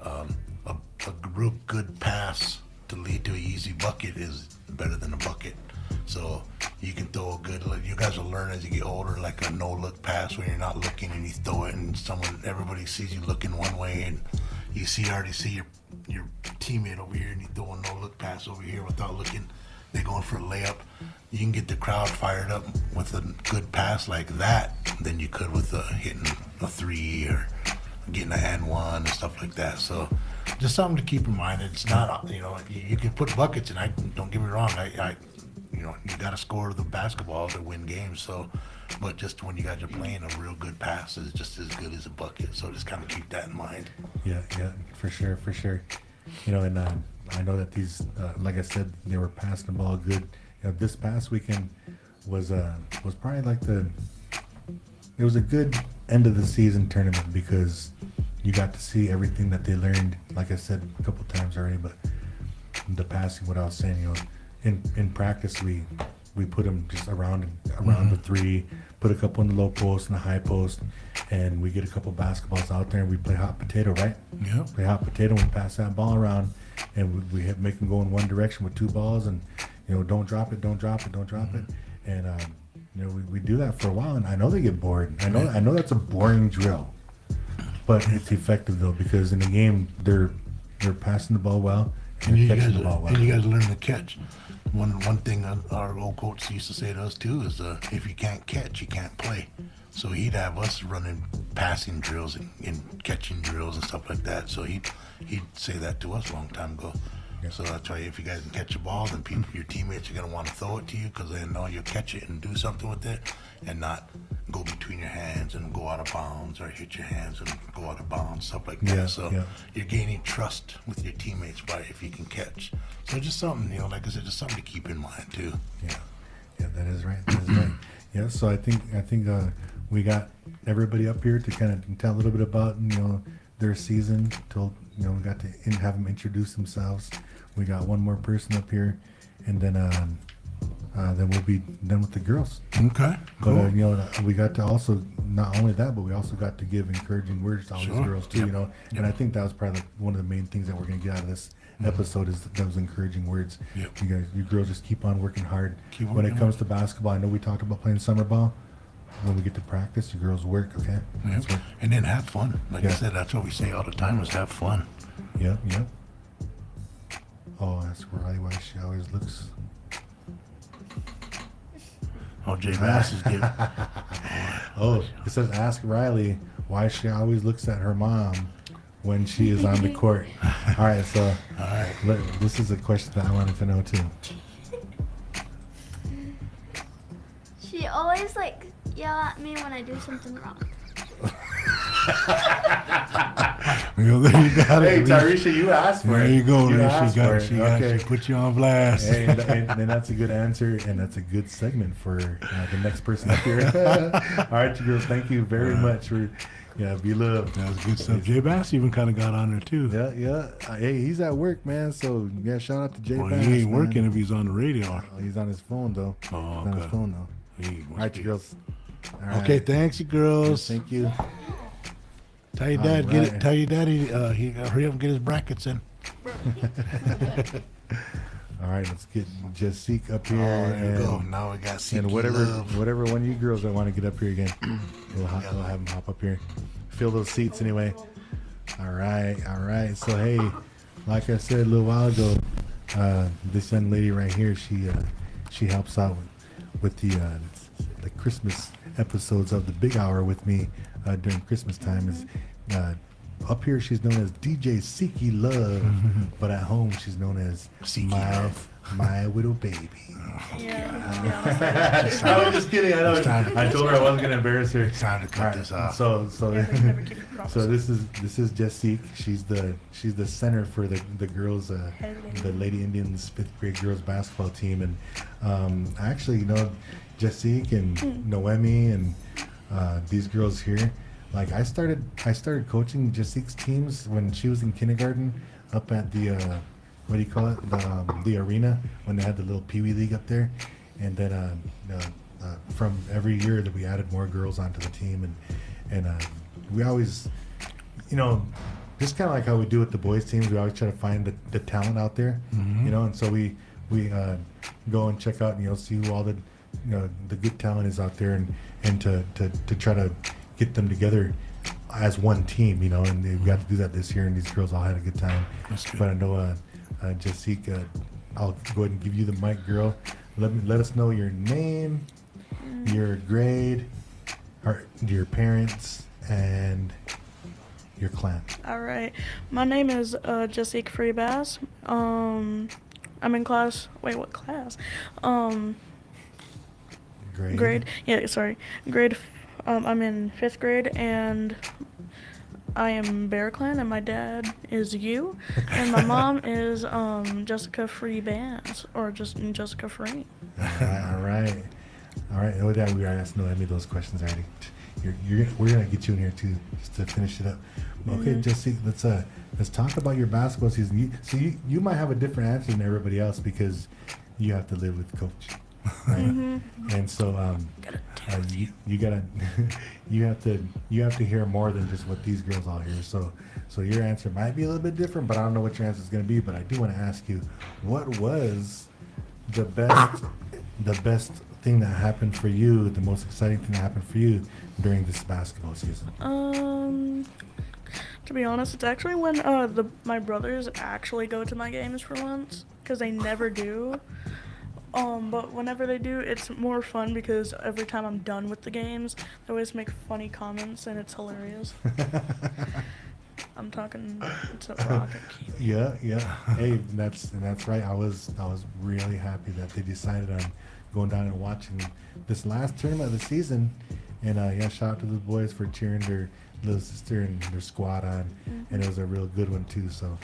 a real good pass to lead to an easy bucket is better than a bucket. So you can throw a good look. You guys will learn as you get older, like a no-look pass when you're not looking and you throw it and everybody sees you looking one way and you already see your teammate over here and you throw a no-look pass over here without looking. They're going for a layup. You can get the crowd fired up with a good pass like that than you could with hitting a three or getting a and one and stuff like that. So just something to keep in mind. It's not, you can put buckets, and don't get me wrong, you got to score the basketball to win games. So, but just when you guys are playing, a real good pass is just as good as a bucket. So just kind of keep that in mind. Yeah, for sure. And I know that these, like I said, they were passing the ball good. This past weekend was probably like it was a good end of the season tournament because you got to see everything that they learned. Like I said a couple times already, but the passing, what I was saying, in practice we put them just around the three, put a couple in the low post and the high post, and we get a couple basketballs out there and we play hot potato, right? Yeah. Play hot potato and we pass that ball around, and we make them go in one direction with two balls, and don't drop it, and we do that for a while, and I know they get bored. I know that's a boring drill, but it's effective though because in the game they're passing the ball well and you they're catching guys, the ball well. and you guys learn to catch. One thing our old coach used to say to us too is if you can't catch, you can't play. So he'd have us running passing drills and catching drills and stuff like that. So he'd say that to us a long time ago. Yeah. So that's why if you guys can catch a ball, then your teammates are going to want to throw it to you because they know you'll catch it and do something with it and not go between your hands and go out of bounds or hit your hands and go out of bounds, stuff like that. So you're gaining trust with your teammates if you can catch. So just something, like I said, just something to keep in mind too. Yeah, that is right. Yeah, so I think we got everybody up here to kind of tell a little bit about their season. We got to have them introduce themselves. We got one more person up here, and then we'll be done with the girls. Okay, cool. But we got to also not only that, but we also got to give encouraging words to all these girls too. Yep. And I think that was probably one of the main things that we're gonna get out of this episode is those encouraging words. Yep. You girls just keep on working hard. When it working comes to basketball, I know we talked about playing summer ball. When we get to practice, you girls work, okay? Yep. And then have fun. Like I said, that's what we say all the time is have fun. Yep. Oh, that's Riley why she always looks. Oh, Jay Bass is getting. Oh, it says ask Riley why she always looks at her mom when she is on the court. All right, so this is a question that I wanted to know too. She always yell at me when I do something wrong. There you got it. Hey, Tyresha, you asked for it. There you go. You There asked for it. she got Okay. She put you on blast. Hey, and that's a good answer, and that's a good segment for the next person up here. All right, you girls, thank you very much for BLUV. That was good stuff. Jay Bass even kind of got on there too. Yeah. Hey, he's at work, man. So shout out to Jay Well, Bass. he ain't man. working if he's on the radio. Oh, he's on his phone though. Oh, He's on his okay. phone though. He All right, must you be. girls. All right. Okay, thanks, you girls. Thank you. Tell your dad, All get right. it. Tell your daddy, he hurry up and get his brackets in. All right, let's get Jessique up here. There you go. Now we got And CQ Love. whatever one of you girls that want to get up here again, we'll have them hop up here. Fill those seats anyway. All right. So hey, like I said a little while ago, this young lady right here, she helps out with the Christmas episodes of the Big Hour with me during Christmas time. Is up here she's known as DJ Siki Love, but at home she's known as Siki my Love. my little baby. Yeah. I was just kidding. I know. I told her I wasn't gonna embarrass her. Time to cut All right, this off. So Never give it props. so this is Jessique. She's the center for the girls, the Lady Indians 5th grade girls basketball team, and actually Jessique and Noemi and these girls here, Like I started coaching Jasik's teams when she was in kindergarten up at the what do you call it, the arena, when they had the little Pee Wee League up there, and then from every year that we added more girls onto the team, and we always, you know, just kind of like how we do with the boys teams, we always try to find the talent out there, you know, and so we go and check out and, you know, see who all the, you know, the good talent is out there, and to try to get them together as one team, you know, and we got to do that this year, and these girls all had a good time. That's good. But I know Jessica, I'll go ahead and give you the mic, girl. Let us know your name, your grade, or your parents, and your clan. All right. My name is Jessica Freebass. I'm in class. Wait, what class? Grade. Yeah, sorry. Grade. I'm in 5th grade, and I am Bear Clan, and my dad is you, and my mom is Jessica Freebass, or just Jessica Free. All right. Oh, that we already asked Noemi those questions already. We're gonna get you in here too, just to finish it up. Okay, Jesse, let's talk about your basketball season. You might have a different answer than everybody else because you have to live with Coach, right? And so you gotta you have to hear more than just what these girls all hear. So your answer might be a little bit different, but I don't know what your answer is gonna be. But I do want to ask you, what was the best thing that happened for you, the most exciting thing that happened for you during this basketball season? To be honest, it's actually when my brothers actually go to my games for once, because they never do. But whenever they do, it's more fun because every time I'm done with the games, they always make funny comments, and it's hilarious. I'm talking, it's a rocket key. Yeah. Hey, that's right. I was really happy that they decided on going down and watching this last tournament of the season. And yeah, shout out to the boys for cheering their little sister and their squad on, and it was a real good one too. So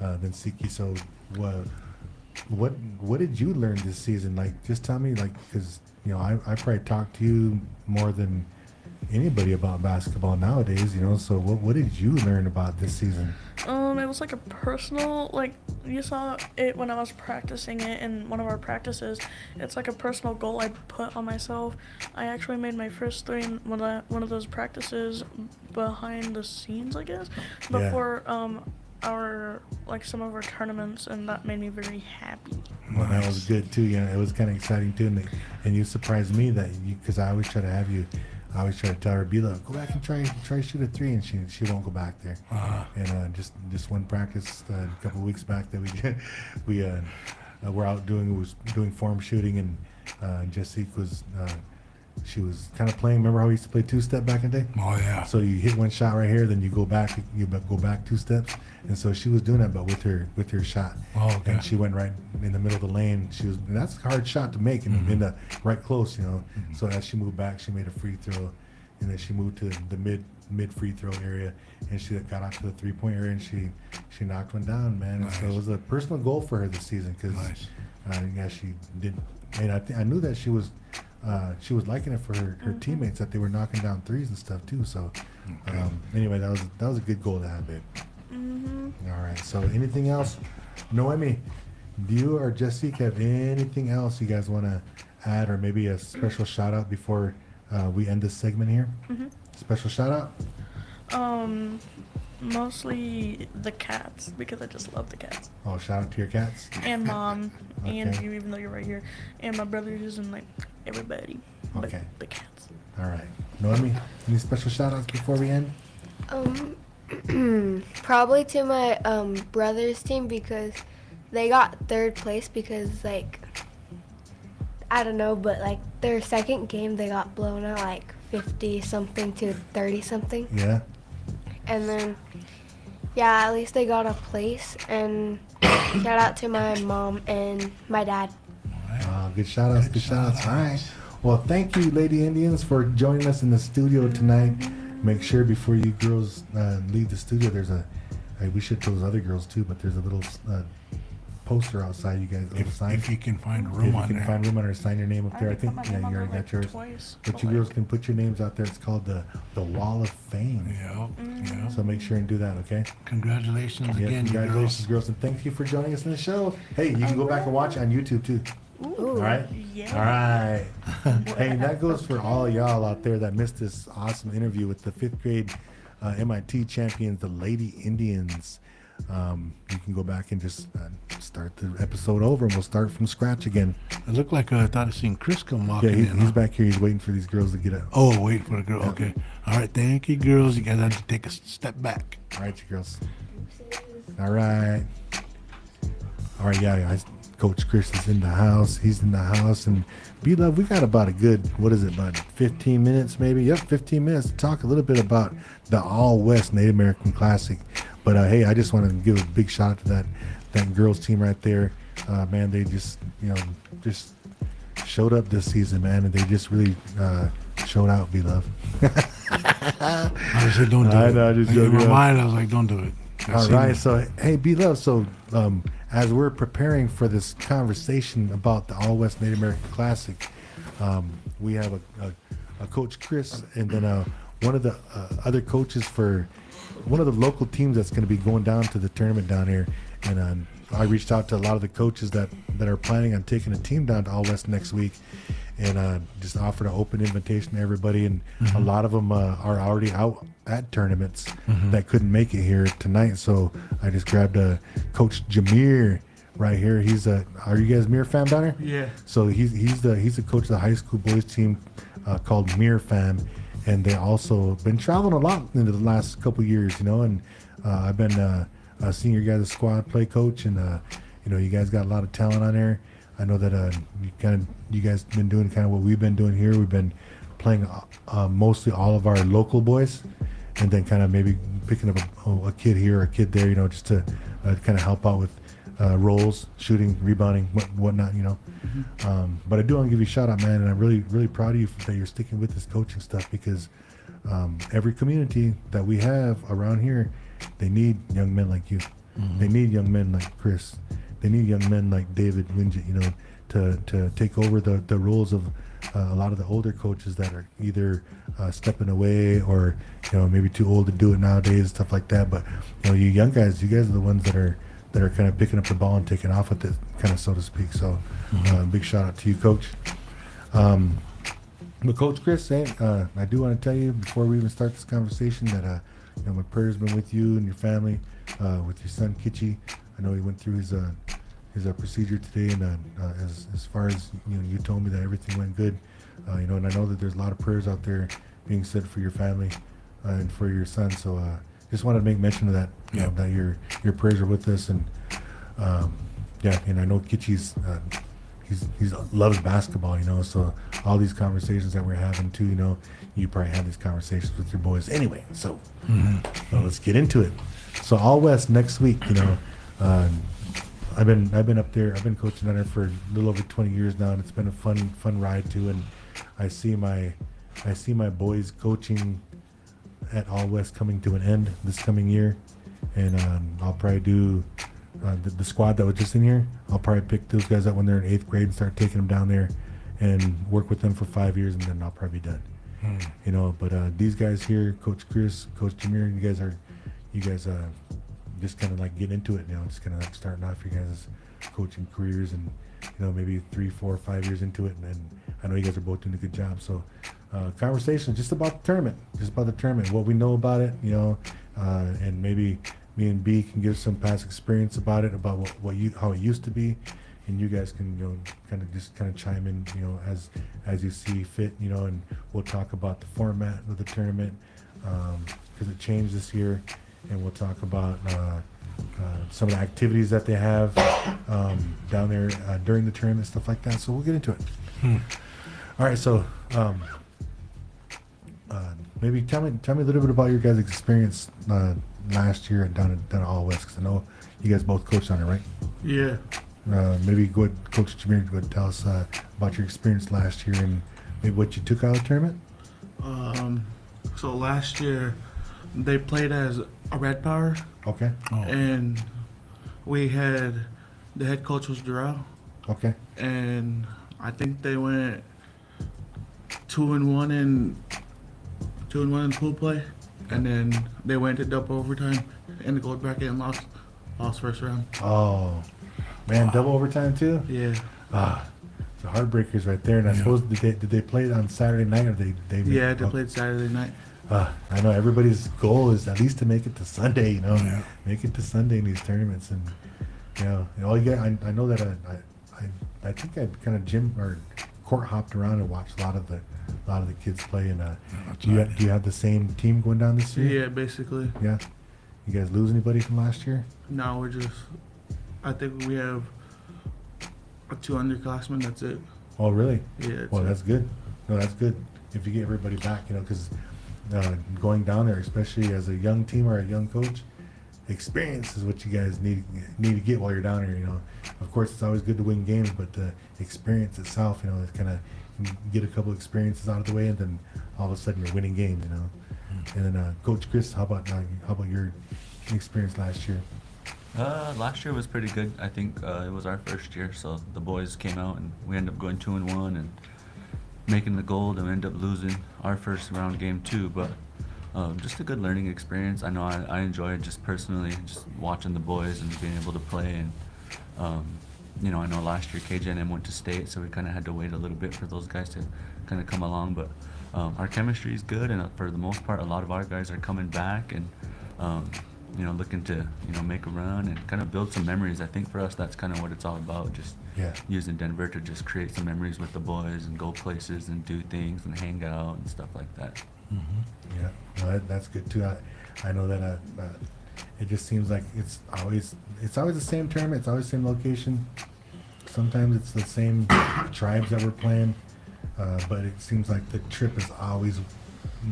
then Siki, so what did you learn this season? Like, just tell me, like, because you know I probably talked to you more than anybody about basketball nowadays, you know, so what did you learn about this season? It was like a personal, like, you saw it when I was practicing it in one of our practices. It's like a personal goal I put on myself. I actually made my first 3 in one of those practices behind the scenes, I guess, before some of our tournaments, and that made me very happy. Well, that was good too. You know, it was kind of exciting too, and you surprised me that because I always try to tell her, be like, go back and try shoot a 3, and she won't go back there. And just one practice a couple of weeks back that we were out doing form shooting, and Jessica was she was kind of playing. Remember how we used to play 2-step back in the day? Oh yeah. So you hit one shot right here, then you go back 2 steps, and so she was doing that, but with her shot. Oh, okay. And she went right in the middle of the lane. And that's a hard shot to make, and in the right close, you know. So as she moved back, she made a free throw, and then she moved to the mid free throw area, and she got out to the 3-point area, and she knocked one down, man. Nice. And so it was a personal goal for her this season because yeah, she did. And I knew that she was liking it for her teammates, that they were knocking down 3s and stuff too. So anyway, that was a good goal to have, babe. All right. So anything else, Noemi? Do you or Jessica have anything else you guys want to add, or maybe a special shout out before we end this segment here? Special shout out? Mostly the cats, because I just love the cats. Oh, shout out to your cats. And Mom, and Okay. you, even though you're right here, and my brothers, and like everybody. But Okay. the cats. All right. Noemi, any special shout outs before we end? Probably to my brother's team, because they got 3rd place, because like, I don't know, but like their second game they got blown out like 50 something to 30 something. Yeah. And then, yeah, at least they got a place. And shout out to my mom and my dad. Good shout outs. Good shout outs. All right. Well, thank you, Lady Indians, for joining us in the studio tonight. Make sure before you girls leave the studio, we should those other girls too, but there's a little poster outside. You guys will sign. If you can find a If room you on can there. find room on there, sign your name up there. I already think put my name on you there, already got like, yours. twice, But you girls can put your names out there. It's called the Wall of Fame. Yeah. So make sure and do that, okay? Congratulations Yeah, again, you congratulations, girls. girls, and thank you for joining us in the show. Hey, you can go back and watch it on YouTube too. All right. Yeah. All right. Hey, that goes for all y'all out there that missed this awesome interview with the 5th grade MIT champions, the Lady Indians. You can go back and just start the episode over, and we'll start from scratch again. It looked like I thought I seen Chris come Yeah, walking in. he's huh? back here. He's waiting for these girls to get up. Oh, wait for the girl. Okay. All right. Thank you, girls. You guys have to take a step back. All right, you girls. All right. All right, yeah, guys. Coach Chris is in the house. He's in the house. And BLUV, we got about a good, about 15 minutes maybe? Yep, 15 minutes to talk a little bit about the All West Native American Classic. But hey, I just want to give a big shout out to that girls team right there. Man, they just, just showed up this season, man. And they just really showed out, BLUV. I said, don't do I it. know, just in joking my around. mind, I was like, don't do it. All right, so hey, BLUV, so as we're preparing for this conversation about the All West Native American Classic, we have a Coach Chris, and then one of the other coaches for one of the local teams that's going to be going down to the tournament down here. And I reached out to a lot of the coaches that are planning on taking a team down to All West next week, and just offered an open invitation to everybody. And a lot of them are already out at tournaments that couldn't make it here tonight. So I just grabbed Coach Jameer right here. Are you guys Mir Fam down here? Yeah. So he's the coach of the high school boys team called Mir Fam, and they also been traveling a lot into the last couple years, and I've been seeing your guys' squad play coach, and you guys got a lot of talent on there. I know that you guys been doing kind of what we've been doing here. We've been playing mostly all of our local boys, and then kind of maybe picking up a kid here or a kid there, just to kind of help out with roles, shooting, rebounding, whatnot, But I do want to give you a shout out, man, and I'm really, really proud of you that you're sticking with this coaching stuff, because every community that we have around here, they need young men like you. They need young men like Chris. They need young men like David Winget, to take over the roles of a lot of the older coaches that are either stepping away or maybe too old to do it nowadays, stuff like that. But you young guys, you guys are the ones that are kind of picking up the ball and taking off with it, kind of, so to speak. So big shout out to you, Coach. But Coach Chris, I do want to tell you before we even start this conversation that my prayers been with you and your family, with your son Kitchi. I know he went through his procedure today, and as far as you told me that everything went good, and I know that there's a lot of prayers out there being said for your family and for your son. So just wanted to make mention of that, that your prayers are with us, and and I know Kitchi's he's loves basketball, so all these conversations that we're having too, you probably have these conversations with your boys anyway. So, so let's get into it. So All West next week, I've been up there. I've been coaching down there for a little over 20 years now, and it's been a fun ride too. And I see my boys coaching at All West coming to an end this coming year, and I'll probably do the squad that was just in here. I'll probably pick those guys up when they're in 8th grade and start taking them down there and work with them for 5 years, and then I'll probably be done. But these guys here, Coach Chris, Coach Jameer, you guys just kind of like getting into it, just kind of like starting off your guys' coaching careers, and maybe 3, 4, 5 years into it, and then I know you guys are both doing a good job. So conversation just about the tournament, what we know about it, and maybe me and B can give some past experience about it, about how it used to be, and you guys can kind of chime in as you see fit, and we'll talk about the format of the tournament, because it changed this year, and we'll talk about some of the activities that they have down there during the tournament, stuff like that. So we'll get into it. All right, so maybe tell me a little bit about your guys' experience last year down at All West, because I know you guys both coached on it, right? Yeah. Maybe go ahead, Coach Jameer, go ahead and tell us about your experience last year and maybe what you took out of the tournament. So last year they played as a Red Power, Okay. and we had the head coach was Durrell, Okay. and I think they went 2-1 in pool play, and then they went to double overtime in the gold bracket and lost first round. Oh, man, double overtime too. Yeah. The heartbreakers right there. And I suppose did they play it on Saturday night or they Yeah, they played Saturday night. I know everybody's goal is at least to make it to Sunday. You know, Yeah. make it to Sunday in these tournaments, and all you get. I know that I think I kind of gym or court hopped around and watched a lot of the kids play. And do you have the same team going down this year? Yeah, basically. Yeah. You guys lose anybody from last year? No, I think we have 2 underclassmen. That's it. Oh, really? Yeah. Well, that's good. No, that's good. If you get everybody back, because going down there, especially as a young team or a young coach, experience is what you guys need to get while you're down here. Of course, it's always good to win games, but the experience itself, it's kind of get a couple experiences out of the way, and then all of a sudden you're winning games. And then, Coach Chris, how about your experience last year? Last year was pretty good. I think it was our first year, so the boys came out and we ended up going 2-1 and making the gold, and we ended up losing our first round game too. But just a good learning experience. I know I enjoyed just personally just watching the boys and being able to play. And I know last year KJNM went to state, so we kind of had to wait a little bit for those guys to kind of come along. But our chemistry is good, and for the most part, a lot of our guys are coming back and looking to make a run and kind of build some memories. I think for us, that's kind of what it's all about. Just using Denver to just create some memories with the boys and go places and do things and hang out and stuff like that. Mm-hmm. Yeah, no, that's good too. I know that it just seems like it's always the same tournament. It's always the same location. Sometimes it's the same tribes that we're playing, but it seems like the trip is always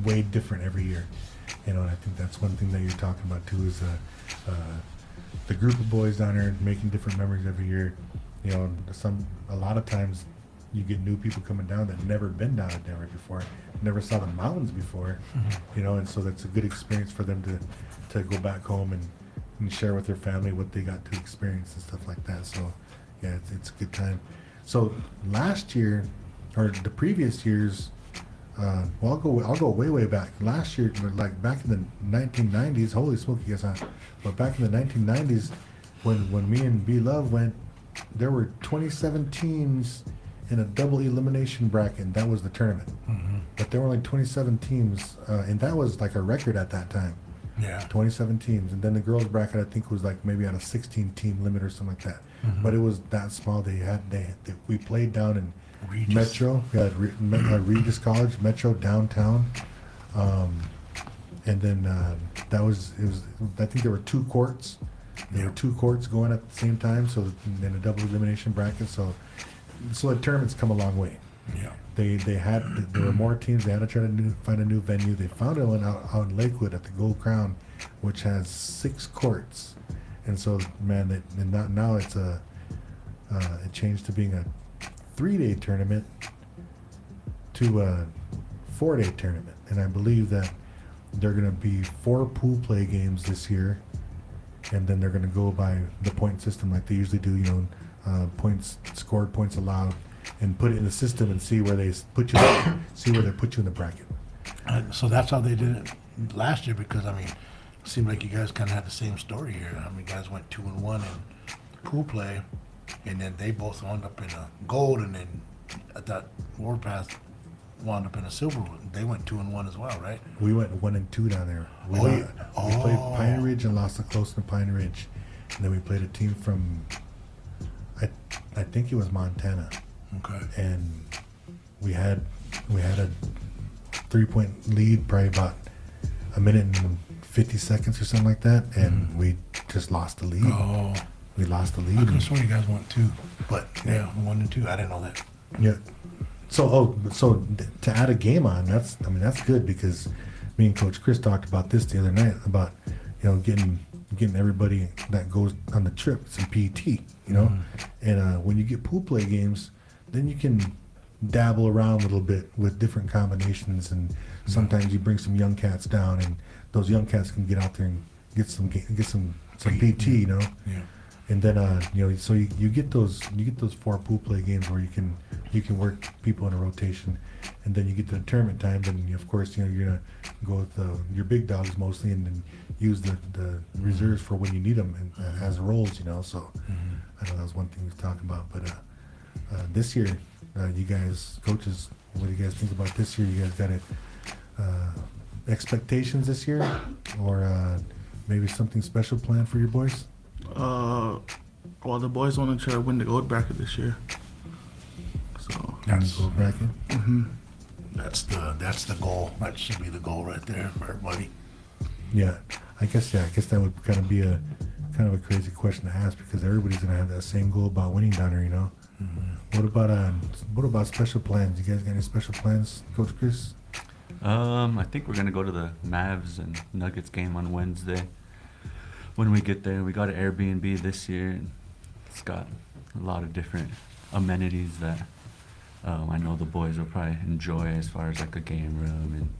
way different every year. And I think that's one thing that you're talking about too is the group of boys down there making different memories every year. A lot of times you get new people coming down that never been down to Denver before, never saw the mountains before, and so that's a good experience for them to go back home and share with their family what they got to experience and stuff like that. So yeah, it's a good time. So last year, or the previous years, I'll go way back. Last year, like back in the 1990s, holy smoke, yes, but back in the 1990s, when me and BLUV went, there were 27 teams in a double elimination bracket, and that was the tournament. Mm-hmm. But there were only 27 teams, and that was like a record at that time. Yeah. 27 teams, and then the girls bracket I think was like maybe on a 16 team limit or something like that. Mm-hmm. But it was that small. We played down in Regis. Metro. We had Regis College, Metro downtown, and then it was. I think there were 2 courts. There were 2 courts going at the same time, so in a double elimination bracket. So the tournaments come a long way. Yeah. There were more teams. They had to try to find a new venue. They found one out in Lakewood at the Gold Crown, which has 6 courts. And so, man, now it's it changed to being a 3-day tournament to a 4-day tournament. And I believe that they're going to be 4 pool play games this year, and then they're going to go by the point system like they usually do. Points scored, points allowed, and put it in the system and see where they put you. See where they put you in the bracket. So that's how they did it last year, because it seemed like you guys kind of had the same story here. You guys went 2-1 in pool play, and then they both wound up in a gold, and then I thought Warpath wound up in a silver. They went 2-1 as well, right? We went 1-2 down there. We played Pine Ridge and lost the close to Pine Ridge, and then we played a team from I think it was Montana. Okay. And we had a 3-point lead, probably about a minute and 50 seconds or something like that, and we just lost the lead. Oh. We lost the I lead. could have sworn you guys went 2, but yeah, 1 and 2. I didn't know that. Yeah. So to add a game on, that's good, because me and Coach Chris talked about this the other night about getting everybody that goes on the trip some PT, and when you get pool play games, then you can dabble around a little bit with different combinations, and sometimes you bring some young cats down, and those young cats can get out there and get some PT, Yeah. And then so you get those 4 pool play games where you can work people in a rotation, and then you get to the tournament time. Then of course you're gonna go with your big dogs mostly, and then use the reserves for when you need them as roles. So I know that was one thing we was talking about. But this year, you guys coaches, what do you guys think about this year? You guys got expectations this year, or maybe something special planned for your boys? Well, the boys want to try to win the gold bracket this year. So That's Gold bracket. that's the goal. That should be the goal right there for everybody. Yeah, I guess that would kind of be a crazy question to ask, because everybody's gonna have that same goal about winning down there. What about special plans? You guys got any special plans, Coach Chris? I think we're gonna go to the Mavs and Nuggets game on Wednesday. When we get there, we got an Airbnb this year, and it's got a lot of different amenities that I know the boys will probably enjoy, as far as like a game room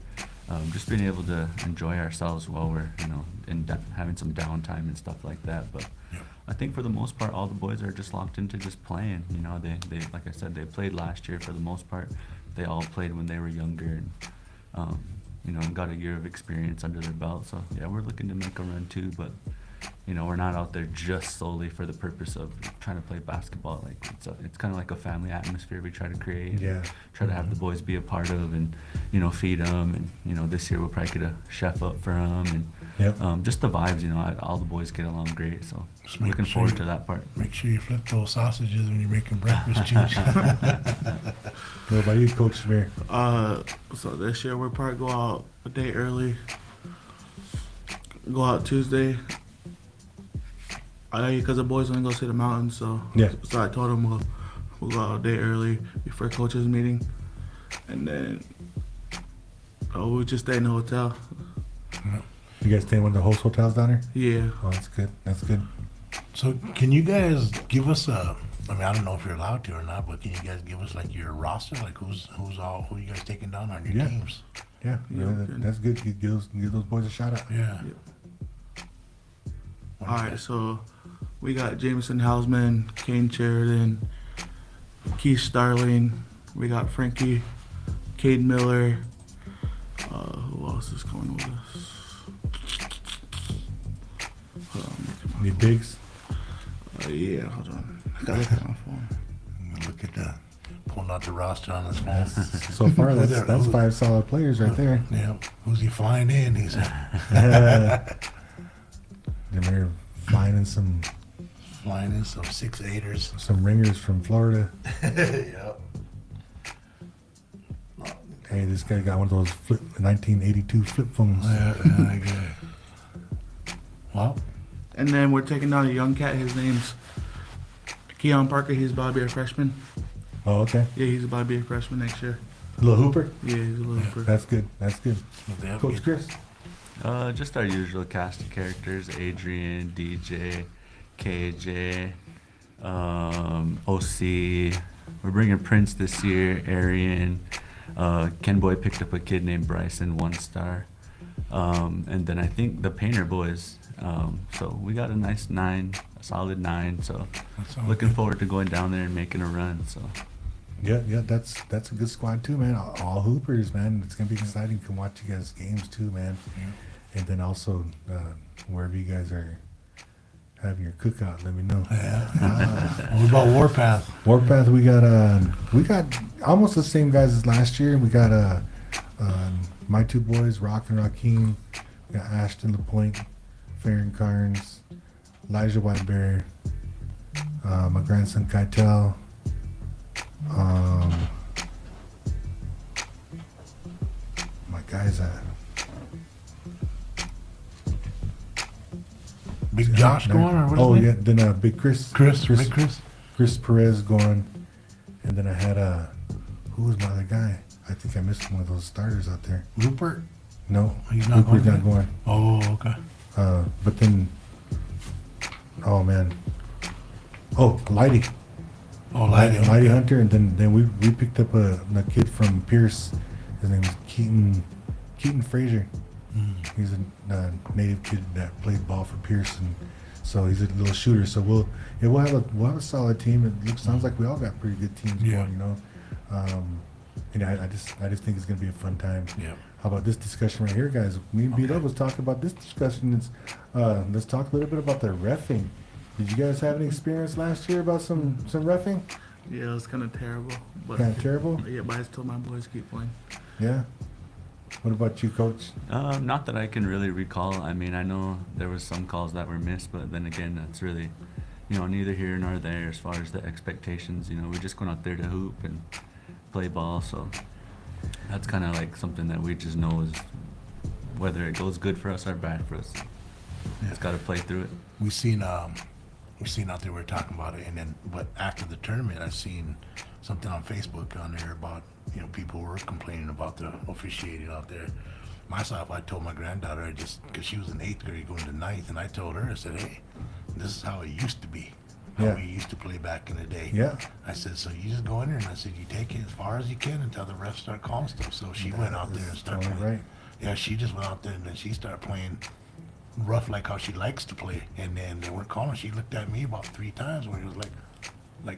and just being able to enjoy ourselves while we're having some downtime and stuff like that. But I think for the most part, all the boys are just locked into just playing. They like I said, they played last year for the most part. They all played when they were younger, and got a year of experience under their belt. So yeah, we're looking to make a run too, but we're not out there just solely for the purpose of trying to play basketball. Like it's kind of like a family atmosphere we try to create. Yeah. Try to have the boys be a part of, and feed them, and this year we'll probably get a chef up for them, and Yep. just the vibes. All the boys get along great. So Just make looking sure forward you- to that part. Make sure you flip those sausages when you're making breakfast, Cheech. What about you, Coach Samir? So this year we'll probably go out a day early. Go out Tuesday. Because the boys want to go see the mountains, so Yeah. So I told them we'll go out a day early before coaches meeting, and then we'll just stay in the hotel. You guys stay in one of the host hotels down there? Yeah. Oh, that's good. That's good. So can you guys give us I don't know if you're allowed to or not, but can you guys give us like your roster, like who you guys taking down on your Yeah. teams? Yeah, Yeah, good. that's good. You give those boys a shout out. Yeah. All right, so we got Jameson Hausman, Kane Sheridan, Keith Starling. We got Frankie, Cade Miller. Who else is coming with us? Hold on, Any bigs? yeah, hold on. I gotta look at my phone. I'm gonna look at pulling out the roster on his phone. So far, that's 5 solid players right there. Yeah. Who's he flying in? He's They're flying in some flying in some 6-8ers. ringers from Florida. Yep. Hey, this guy got one of those 1982 flip phones. Yeah, I get it. Well, And then we're taking down a young cat. His name's Keon Parker. He's about to be a freshman. Oh, okay. Yeah, he's about to be a freshman next year. Little Hooper. Yeah, he's a little first. That's good. That's good. they have Coach Chris. Just our usual cast of characters: Adrian, DJ, KJ, OC. We're bringing Prince this year. Arian. Ken Boy picked up a kid named Bryson, 1-star. And then I think the Painter boys. So we got a nice 9, a solid 9. So That sounds looking good. forward to going down there and making a run. So Yeah, that's a good squad too, man. All Hoopers, man. It's gonna be exciting to watch you guys' games too, man. And then also wherever you guys are having your cookout, let me know. What about Warpath? Warpath, we got almost the same guys as last year. We got my 2 boys, Rock and Rakeem. We got Ashton LaPointe, Farron Carnes, Elijah Whitebear, my grandson Keitel. My guys Big Josh going or what? Oh yeah, then Big Chris. Big Chris. Chris Perez going, and then I had who was my other guy? I think I missed one of those starters out there. Rupert. No, He's not Rupert's going not going. Oh, okay. But then, oh man, Lighty. Oh, Lighty. Lighty Hunter, and then we picked up a kid from Pierce. His name is Keaton Frazier. He's a native kid that played ball for Pierce and So he's a little shooter. So we'll have a solid team. Sounds like we all got pretty good teams Yeah. going. You know, I just think it's gonna be a fun time. Yeah. How about this discussion right here, guys? Me and B-Dub was talking about this discussion. Let's talk a little bit about the reffing. Did you guys have any experience last year about some reffing? Yeah, it was kind of terrible. But Kind of terrible. yeah, but I just told my boys keep playing. Yeah. What about you, Coach? Not that I can really recall. I mean, I know there was some calls that were missed, but then again, that's really, neither here nor there as far as the expectations. We're just going out there to hoop and play ball, so that's kind of like something that we just know is whether it goes good for us or bad for us. Just got to play through it. We seen out there, we were talking about it, and then, but after the tournament, I seen something on Facebook on there about, people were complaining about the officiating out there. Myself, I told my granddaughter, because she was in 8th grade going to 9th, and I told her, I said, hey, this is how it used to be. How Yeah. we used to play back in the day. Yeah. I said, so you just go in there, and I said, you take it as far as you can until the refs start calling stuff. So she went out there and started Totally playing. right. Yeah, she just went out there, and then she started playing rough like how she likes to play. And then they weren't calling. She looked at me about 3 times when it was like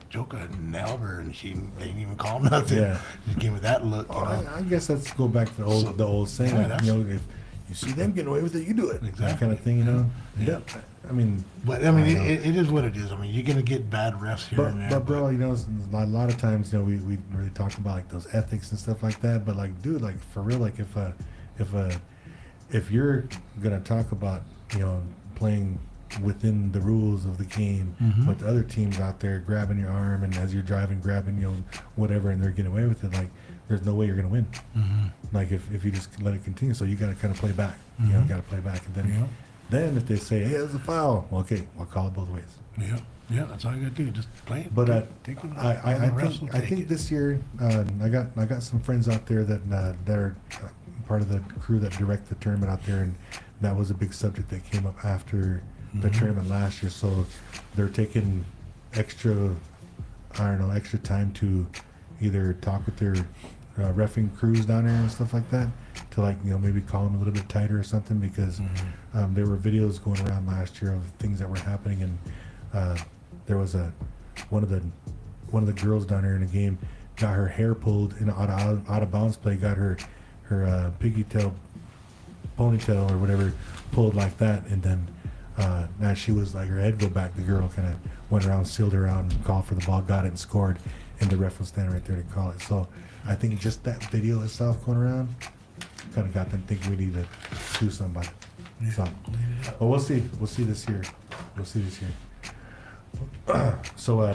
Joker had nailed her, and they didn't even call nothing. Yeah. Just gave me that look. I guess that's go back to the old saying. Yeah, that's- If you see them getting away with it, you do it. That Exactly. kind of thing. Yeah. I mean, But I mean, I know. it is what it is. I mean, you're gonna get bad refs here and there. but bro, a lot of times, we really talk about like those ethics and stuff like that. But like, dude, like for real, like if you're gonna talk about playing within the rules of the game, with the other teams out there grabbing your arm and as you're driving, grabbing whatever, and they're getting away with it, like there's no way you're gonna win. Like if you just let it continue, so you gotta kind of play back. Gotta play back, and then if they say, hey, it's a foul, well, okay, we'll call it both ways. Yeah, that's all you gotta do. Just play it. But Take it. I think this year I got some friends out there that are part of the crew that direct the tournament out there, and that was a big subject that came up after the tournament last year. So they're taking extra time to either talk with their reffing crews down there and stuff like that, to maybe call them a little bit tighter or something, because there were videos going around last year of things that were happening, and there was one of the girls down there in the game got her hair pulled in out of bounds play, got her ponytail or whatever pulled like that, and then now she was like, her head go back, the girl kind of went around, sealed her out, and called for the ball, got it and scored, and the ref was standing right there to call it. So I think just that video itself going around kind of got them thinking we need to do something about it. So, but we'll see this year. So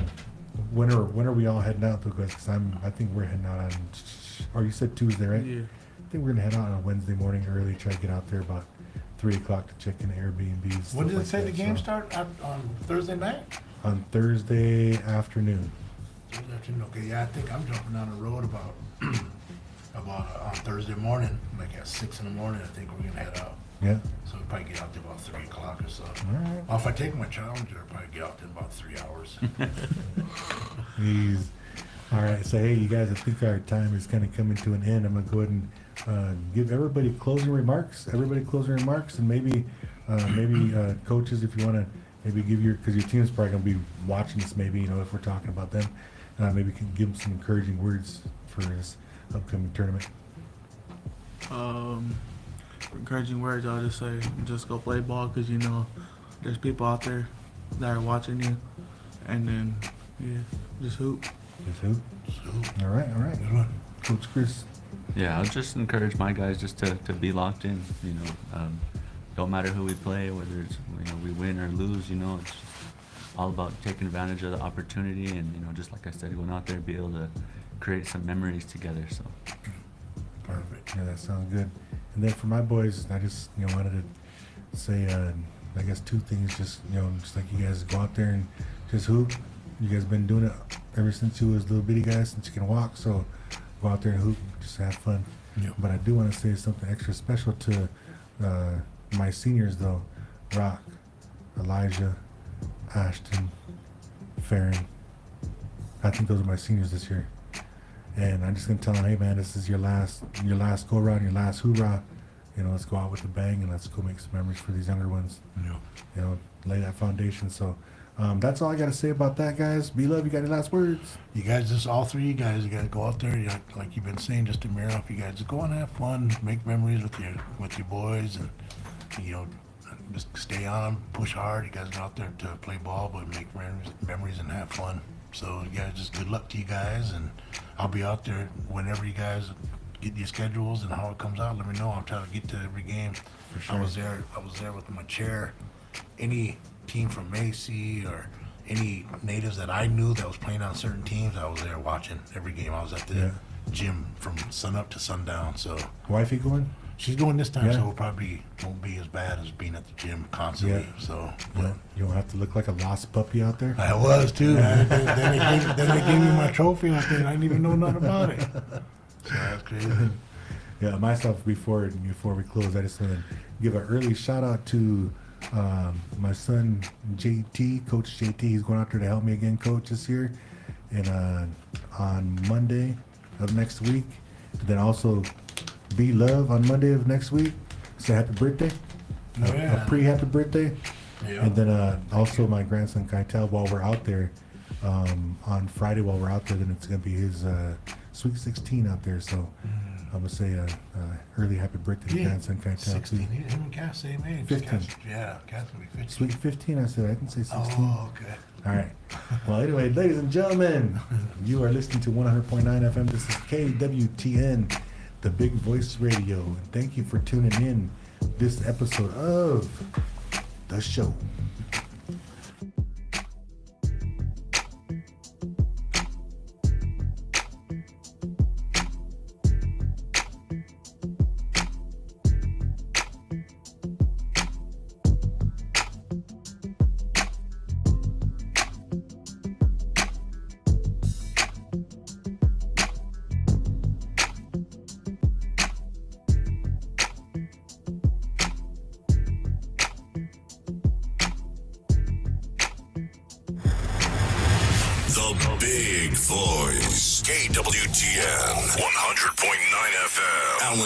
when are we all heading out though, guys? Because I think we're heading out on, or you said Tuesday, right? Yeah. I think we're gonna head out on Wednesday morning early, try to get out there about 3 o'clock to check in Airbnbs. When stuff did it like say the that. game So, start? On Thursday night? on Thursday afternoon. Thursday afternoon. Okay, yeah, I think I'm jumping down the road about on Thursday morning, like at 6 in the morning. I think we're gonna head out. Yeah. So we'll probably get out there about 3 o'clock or so. All right. Well, if I take my Challenger, I'll probably get out there in about 3 hours. Jeez. All right. So hey, you guys, I think our time is kind of coming to an end. I'm gonna go ahead and give everybody closing remarks. And maybe coaches, if you want to maybe give because your team's probably gonna be watching this. Maybe if we're talking about them, maybe can give them some encouraging words for this upcoming tournament. For encouraging words, I'll just say, just go play ball, because there's people out there that are watching you, and then just hoop. Just who? All right. Good one. Coach Chris. Yeah, I'll just encourage my guys just to be locked in. Don't matter who we play, whether it's we win or lose. It's just all about taking advantage of the opportunity, and just like I said, going out there, be able to create some memories together. So. Perfect. Yeah, that sounds good. And then for my boys, I just wanted to say I guess 2 things. Just just like you guys go out there and just hoop. You guys been doing it ever since you was little bitty guys, since you can walk. So go out there and hoop, just have fun. Yep. But I do want to say something extra special to my seniors though: Rock, Elijah, Ashton, Farron. I think those are my seniors this year. And I'm just gonna tell them, hey man, this is your last go around, your last hoorah. let's go out with a bang and let's go make some memories for these younger ones. Yeah. Lay that foundation. So that's all I got to say about that, guys. BLUV, you got any last words? You guys, just all three of you guys, you got to go out there. Like you've been saying, just to mirror off, you guys, just go and have fun, make memories with your boys, and just stay on them, push hard. You guys go out there to play ball, but make memories and have fun. So you guys, just good luck to you guys, and I'll be out there whenever you guys get your schedules and how it comes out. Let me know. I'm trying to get to every game. For sure. I was there with my chair. Any team from Macy or any natives that I knew that was playing on certain teams, I was there watching every game. I was at the gym from sun up to sundown. So Wifey going? she's going this time, Yeah. so it probably won't be as bad as being at the gym constantly. Yeah. So, Yeah. but You don't have to look like a lost puppy out there. I was too, man. Then they gave me my trophy out there, and I didn't even know nothing about it. So that's crazy. Yeah, myself, before we close, I just want to give an early shout out to my son JT, Coach JT. He's going out there to help me again, Coach, this year, and on Monday of next week. Then also BLUV on Monday of next week. Say happy birthday, a pre-happy birthday, Yeah. and then also my grandson Kaitel. While we're out there on Friday, then it's gonna be his Sweet 16 out there. So. I'm gonna say early happy birthday to grandson Kaitel. 16. Him and Cass same age. 15. Cass will be 15. Sweet 15, I said. I didn't say 16. Oh, okay. All right. Well, anyway, ladies and gentlemen, you are listening to 100.9 FM. This is KWTN, the Big Voice Radio. And thank you for tuning in this episode of The Show. The Big Voice. KWTN 100.9 FM.